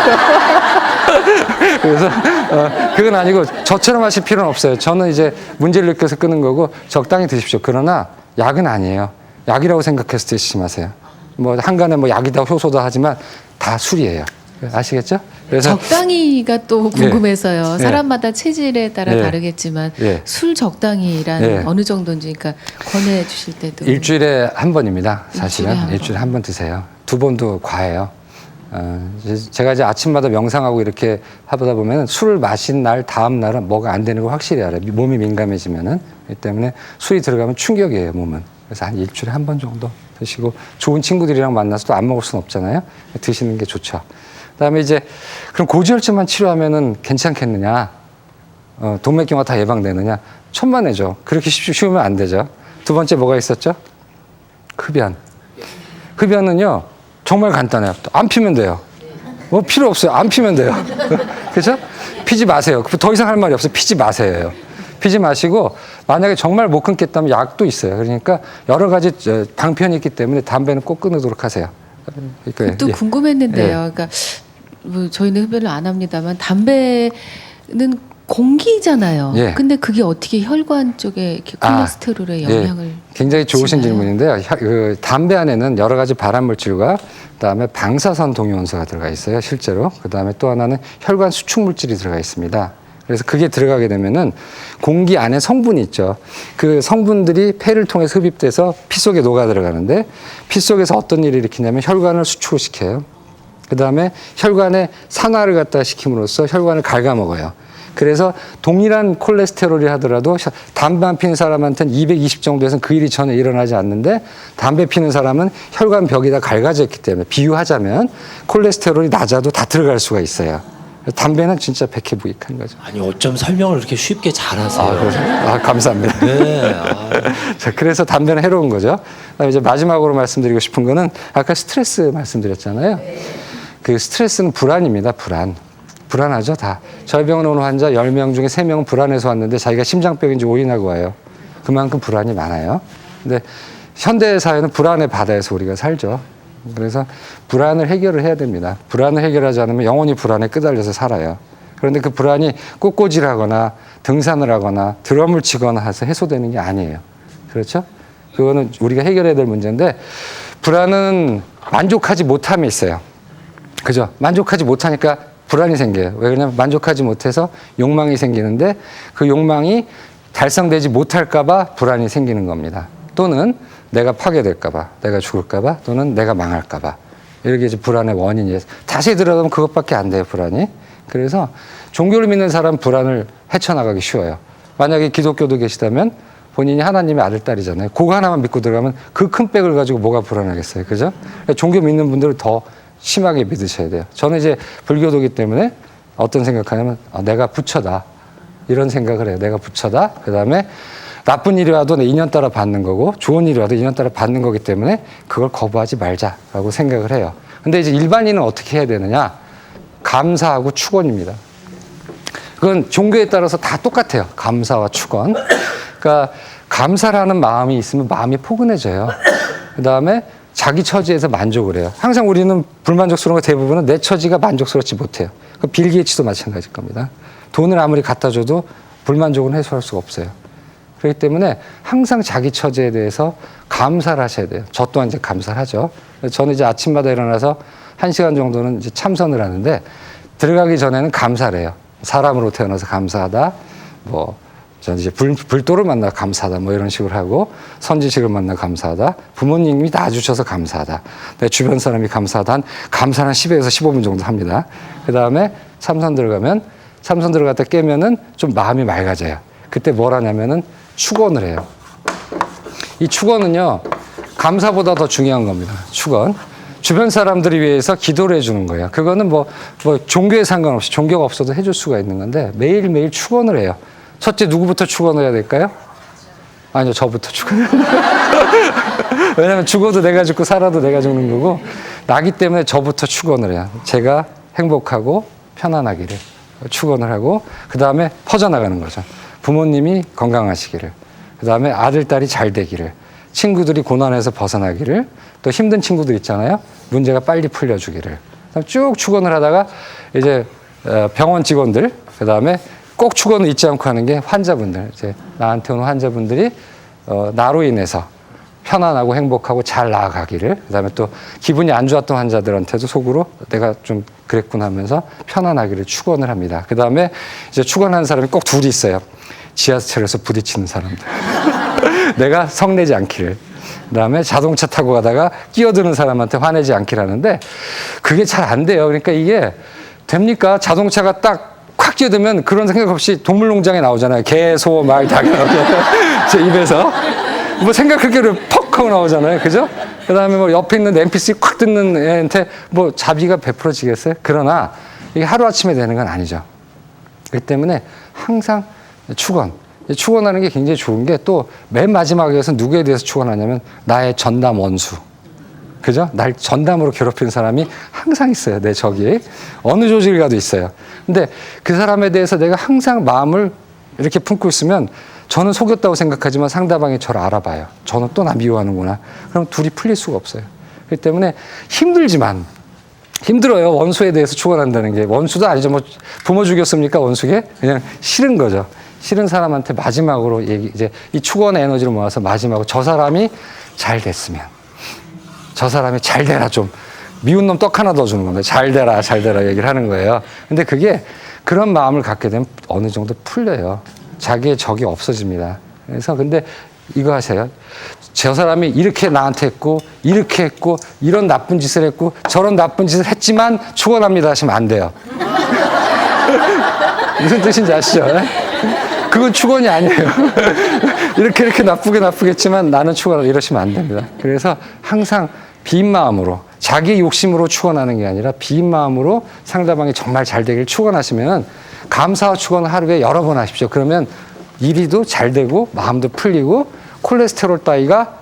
그래서 그건 아니고 저처럼 하실 필요는 없어요. 저는 이제 문제를 느껴서 끊은 거고 적당히 드십시오. 그러나 약은 아니에요. 약이라고 생각해서 드시지 마세요. 뭐 한간에 뭐 약이다 효소다 하지만 다 술이에요. 아시겠죠? 그래서 적당히가 또 궁금해서요. 예. 사람마다 체질에 따라 예. 다르겠지만 예. 술 적당히란 예. 어느 정도인지 그러니까 권해 주실 때도 일주일에 한 번입니다. 사실은 일주일에 한 번. 드세요. 2번도 과해요. 제가 이제 아침마다 명상하고 이렇게 하다 보면 술을 마신 날 다음 날은 뭐가 안 되는 걸 확실히 알아요. 몸이 민감해지면은. 그렇기 때문에 술이 들어가면 충격이에요, 몸은. 그래서 한 일주일에 한 번 정도 드시고 좋은 친구들이랑 만나서 또 안 먹을 수는 없잖아요. 드시는 게 좋죠. 그다음에 이제 그럼 고지혈증만 치료하면은 괜찮겠느냐? 동맥경화 다 예방되느냐? 천만에죠. 그렇게 쉬우면 안 되죠. 두 번째 뭐가 있었죠? 흡연. 흡연은요 정말 간단해요. 안 피면 돼요. 뭐 필요 없어요. 안 피면 돼요. 그렇죠? 피지 마세요. 더 이상 할 말이 없어요. 피지 마세요. 피지 마시고 만약에 정말 못 끊겠다면 약도 있어요. 그러니까 여러 가지 방편이 있기 때문에 담배는 꼭 끊도록 하세요. 그러니까, 또 궁금했는데요. 예. 그러니까 뭐 저희는 흡연을 안 합니다만 담배는 공기잖아요. 예. 근데 그게 어떻게 혈관 쪽에 이렇게 콜레스테롤에 영향을 굉장히 좋으신 주나요? 질문인데요. 그 담배 안에는 여러 가지 발암물질과 그다음에 방사선 동위원소가 들어가 있어요. 실제로. 그다음에 또 하나는 혈관 수축 물질이 들어가 있습니다. 그래서 그게 들어가게 되면은 공기 안에 성분이 있죠. 그 성분들이 폐를 통해서 흡입돼서 피 속에 녹아 들어가는데 피 속에서 어떤 일을 일으키냐면 혈관을 수축을 시켜요. 그다음에 혈관에 산화를 갖다 시킴으로써 혈관을 갉아먹어요. 그래서 동일한 콜레스테롤이 하더라도 담배 안 피는 사람한테는 220 정도에서는 그 일이 전혀 일어나지 않는데 담배 피는 사람은 혈관 벽이 다 갈라져 있기 때문에 비유하자면 콜레스테롤이 낮아도 다 들어갈 수가 있어요. 담배는 진짜 백해무익한 거죠. 아니 어쩜 설명을 그렇게 쉽게 잘하세요? 감사합니다. 네. 자, 그래서 담배는 해로운 거죠. 그다음에 이제 마지막으로 말씀드리고 싶은 거는 아까 스트레스 말씀드렸잖아요. 그 스트레스는 불안입니다. 불안하죠, 다. 저희 병원에 오는 환자 10명 중에 3명은 불안해서 왔는데 자기가 심장병인지 오인하고 와요. 그만큼 불안이 많아요. 근데 현대 사회는 불안의 바다에서 우리가 살죠. 그래서 불안을 해결을 해야 됩니다. 불안을 해결하지 않으면 영원히 불안에 끄달려서 살아요. 그런데 그 불안이 꽃꽂이를 등산을 하거나 드럼을 치거나 해서 해소되는 게 아니에요. 그렇죠? 그거는 우리가 해결해야 될 문제인데, 불안은 만족하지 못함이 있어요. 그죠? 만족하지 못하니까 불안이 생겨요. 왜 그러냐면 만족하지 못해서 욕망이 생기는데, 그 욕망이 달성되지 못할까봐 불안이 생기는 겁니다. 또는 내가 파괴될까봐, 내가 죽을까봐, 또는 내가 망할까봐. 이렇게 이제 불안의 원인이에요. 자세히 들어가면 그것밖에 안 돼요, 불안이. 그래서 종교를 믿는 사람은 불안을 헤쳐나가기 쉬워요. 만약에 기독교도 계시다면 본인이 하나님의 아들, 딸이잖아요. 그거 하나만 믿고 들어가면 그 큰 백을 가지고 뭐가 불안하겠어요. 그죠? 종교 믿는 분들은 더 심하게 믿으셔야 돼요. 저는 이제 불교도기 때문에 어떤 생각하냐면, 내가 부처다. 이런 생각을 해요. 내가 부처다. 그 다음에 나쁜 일이 와도 내 인연 따라 받는 거고, 좋은 일이 와도 인연 따라 받는 거기 때문에 그걸 거부하지 말자라고 생각을 해요. 근데 이제 일반인은 어떻게 해야 되느냐? 감사하고 축원입니다. 그건 종교에 따라서 다 똑같아요. 감사와 축원. 그러니까 감사라는 마음이 있으면 마음이 포근해져요. 그 다음에 자기 처지에서 만족을 해요. 항상 우리는 불만족스러운 거 대부분은 내 처지가 만족스럽지 못해요. 그 빌 게이츠도 마찬가지일 겁니다. 돈을 아무리 갖다 줘도 불만족은 해소할 수가 없어요. 그렇기 때문에 항상 자기 처지에 대해서 감사를 하셔야 돼요. 저 또한 이제 감사를 하죠. 저는 이제 아침마다 일어나서 1시간 정도는 이제 참선을 하는데, 들어가기 전에는 감사를 해요. 사람으로 태어나서 감사하다. 저는 이제 불도를 만나 감사하다. 이런 식으로 하고, 선지식을 만나 감사하다. 부모님이 낳아주셔서 감사하다. 내 주변 사람이 감사하다. 감사는 10에서 15분 정도 합니다. 그 다음에 참선 들어갔다 깨면은 좀 마음이 맑아져요. 그때 뭘 하냐면은 축원을 해요. 이 축원은요, 감사보다 더 중요한 겁니다. 축원. 주변 사람들을 위해서 기도를 해주는 거예요. 그거는 종교에 상관없이, 종교가 없어도 해줄 수가 있는 건데, 매일매일 축원을 해요. 첫째, 누구부터 축원을 해야 될까요? 아니요, 저부터 축원을 해요. 왜냐면 죽어도 내가 죽고 살아도 내가 죽는 거고, 나기 때문에 저부터 축원을 해요. 제가 행복하고 편안하기를 축원을 하고, 그 다음에 퍼져나가는 거죠. 부모님이 건강하시기를, 그 다음에 아들, 딸이 잘 되기를, 친구들이 고난에서 벗어나기를, 또 힘든 친구들 있잖아요. 문제가 빨리 풀려주기를. 쭉 축원을 하다가 이제 병원 직원들, 그 다음에 꼭 축원을 잊지 않고 하는 게 환자분들. 이제 나한테 오는 환자분들이 나로 인해서 편안하고 행복하고 잘 나아가기를, 그 다음에 또 기분이 안 좋았던 환자들한테도 속으로 내가 좀 그랬구나 하면서 편안하기를 축원을 합니다. 그 다음에 이제 축원하는 사람이 꼭 둘이 있어요. 지하철에서 부딪히는 사람들. 내가 성내지 않기를. 그 다음에 자동차 타고 가다가 끼어드는 사람한테 화내지 않기를 하는데, 그게 잘 안 돼요. 그러니까 이게 됩니까? 자동차가 딱 콱 끼어들면 그런 생각 없이 동물농장에 나오잖아요. 개, 소, 말 다 제 입에서. 생각 그렇게 퍽 하고 나오잖아요. 그죠? 그 다음에 옆에 있는 NPC 콱 듣는 애한테 자비가 베풀어지겠어요? 그러나 이게 하루아침에 되는 건 아니죠. 그렇기 때문에 항상 축원하는 게 굉장히 좋은 게, 또 맨 마지막에서 누구에 대해서 축원하냐면 나의 전담 원수. 그죠? 날 전담으로 괴롭히는 사람이 항상 있어요. 내 적이. 어느 조직을 가도 있어요. 근데 그 사람에 대해서 내가 항상 마음을 이렇게 품고 있으면, 저는 속였다고 생각하지만 상대방이 저를 알아봐요. 저는 또 나 미워하는구나. 그럼 둘이 풀릴 수가 없어요. 그렇기 때문에 힘들어요. 원수에 대해서 축원한다는 게. 원수도 아니죠. 부모 죽였습니까? 원수게? 그냥 싫은 거죠. 싫은 사람한테 마지막으로 이제 이 축원의 에너지를 모아서 마지막으로 저 사람이 잘 됐으면, 저 사람이 잘 되라, 좀 미운 놈 떡 하나 더 주는 건데, 잘 되라 얘기를 하는 거예요. 근데 그게 그런 마음을 갖게 되면 어느 정도 풀려요. 자기의 적이 없어집니다. 그래서 근데 이거 하세요. 저 사람이 이렇게 나한테 했고, 이렇게 했고, 이런 나쁜 짓을 했고, 저런 나쁜 짓을 했지만 축원합니다 하시면 안 돼요. 무슨 뜻인지 아시죠? 그건 축원이 아니에요. 이렇게 나쁘겠지만 나는 축원하다, 이러시면 안 됩니다. 그래서 항상 빈 마음으로, 자기 욕심으로 축원하는 게 아니라 빈 마음으로 상대방이 정말 잘 되길 축원하시면, 감사와 축원을 하루에 여러 번 하십시오. 그러면 일이도 잘 되고 마음도 풀리고 콜레스테롤 따위가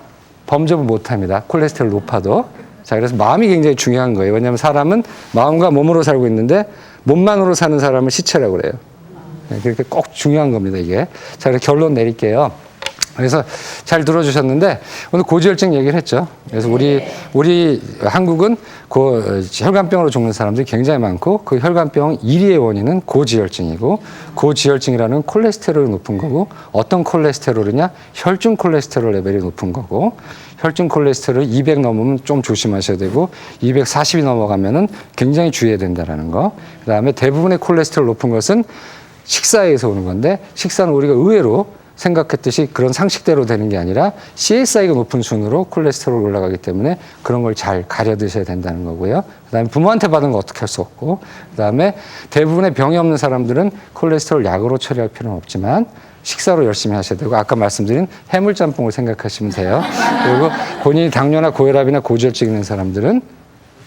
범접을 못합니다. 콜레스테롤 높아도. 자, 그래서 마음이 굉장히 중요한 거예요. 왜냐하면 사람은 마음과 몸으로 살고 있는데, 몸만으로 사는 사람을 시체라고 그래요. 그렇게 꼭 중요한 겁니다, 이게. 자, 그래서 결론 내릴게요. 그래서 잘 들어주셨는데 오늘 고지혈증 얘기를 했죠. 그래서 우리 한국은 혈관병으로 죽는 사람들이 굉장히 많고 그 혈관병 1위의 원인은 고지혈증이고 고지혈증이라는 콜레스테롤이 높은 거고 어떤 콜레스테롤이냐 혈중 콜레스테롤 레벨이 높은 거고 혈중 콜레스테롤 200 넘으면 좀 조심하셔야 되고 240이 넘어가면은 굉장히 주의해야 된다는 거. 그다음에 대부분의 콜레스테롤 높은 것은 식사에서 오는 건데 식사는 우리가 의외로 생각했듯이 그런 상식대로 되는 게 아니라 CSI가 높은 순으로 콜레스테롤 올라가기 때문에 그런 걸 잘 가려 드셔야 된다는 거고요. 그다음에 부모한테 받은 거 어떻게 할 수 없고 그다음에 대부분의 병이 없는 사람들은 콜레스테롤 약으로 처리할 필요는 없지만 식사로 열심히 하셔야 되고 아까 말씀드린 해물짬뽕을 생각하시면 돼요. 그리고 본인이 당뇨나 고혈압이나 고지혈증 있는 사람들은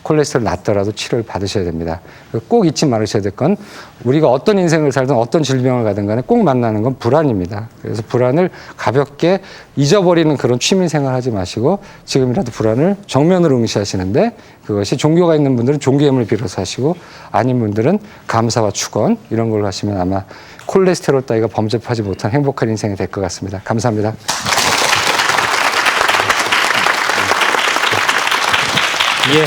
콜레스테롤 낮더라도 치료를 받으셔야 됩니다. 꼭 잊지 말으셔야 될 건 우리가 어떤 인생을 살든 어떤 질병을 가든 간에 꼭 만나는 건 불안입니다. 그래서 불안을 가볍게 잊어버리는 그런 취미생활 하지 마시고 지금이라도 불안을 정면으로 응시하시는데 그것이 종교가 있는 분들은 종교의 힘을 빌어서 하시고 아닌 분들은 감사와 축원 이런 걸로 하시면 아마 콜레스테롤 따위가 범접하지 못한 행복한 인생이 될 것 같습니다. 감사합니다. 예,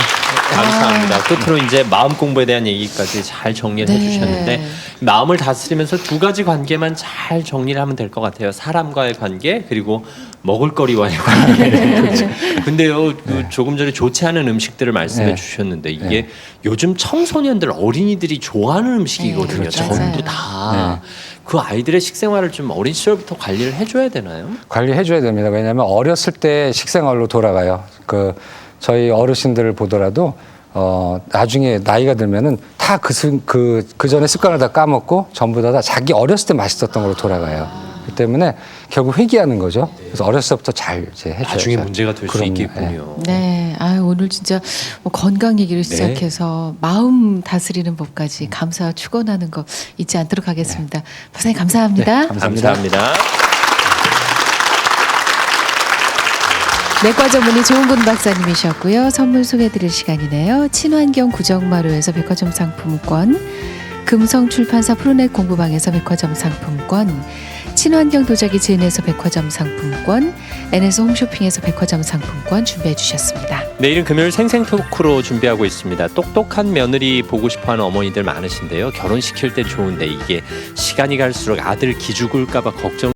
감사합니다. 끝으로 이제 마음 공부에 대한 얘기까지 잘 정리를 네. 해주셨는데 마음을 다스리면서 두 가지 관계만 잘 정리를 하면 될 것 같아요. 사람과의 관계 그리고 먹을거리와의 관계. 근데요, 그 조금 전에 좋지 않은 음식들을 말씀해 네. 주셨는데 이게 요즘 청소년들 어린이들이 좋아하는 음식이거든요. 네, 전부 맞아요. 다. 그 아이들의 식생활을 좀 어린 시절부터 관리를 해줘야 되나요? 관리해줘야 됩니다. 왜냐하면 어렸을 때 식생활로 돌아가요. 저희 어르신들을 보더라도 나중에 나이가 들면은 다 그 전에 습관을 다 까먹고 전부 다 자기 어렸을 때 맛있었던 걸로 돌아가요. 그렇기 때문에 결국 회귀하는 거죠. 그래서 어렸을 때부터 잘 이제 해줘야죠. 나중에 문제가 될 수 그럼요. 있겠군요. 네, 오늘 진짜 뭐 건강 얘기를 시작해서 마음 다스리는 법까지 감사와 축원하는 거 잊지 않도록 하겠습니다. 박사님 감사합니다. 네, 감사합니다. 감사합니다. 내과 전문의 조은근 박사님이셨고요. 선물 소개해드릴 시간이네요. 친환경 구정마루에서 백화점 상품권, 금성출판사 푸르넷 공부방에서 백화점 상품권, 친환경 도자기 즈은에서 백화점 상품권, NS 홈쇼핑에서 백화점 상품권 준비해 주셨습니다. 내일은 금요일 생생 토크로 준비하고 있습니다. 똑똑한 며느리 보고 싶어하는 어머니들 많으신데요. 결혼시킬 때 좋은데 이게 시간이 갈수록 아들 기죽을까 봐 걱정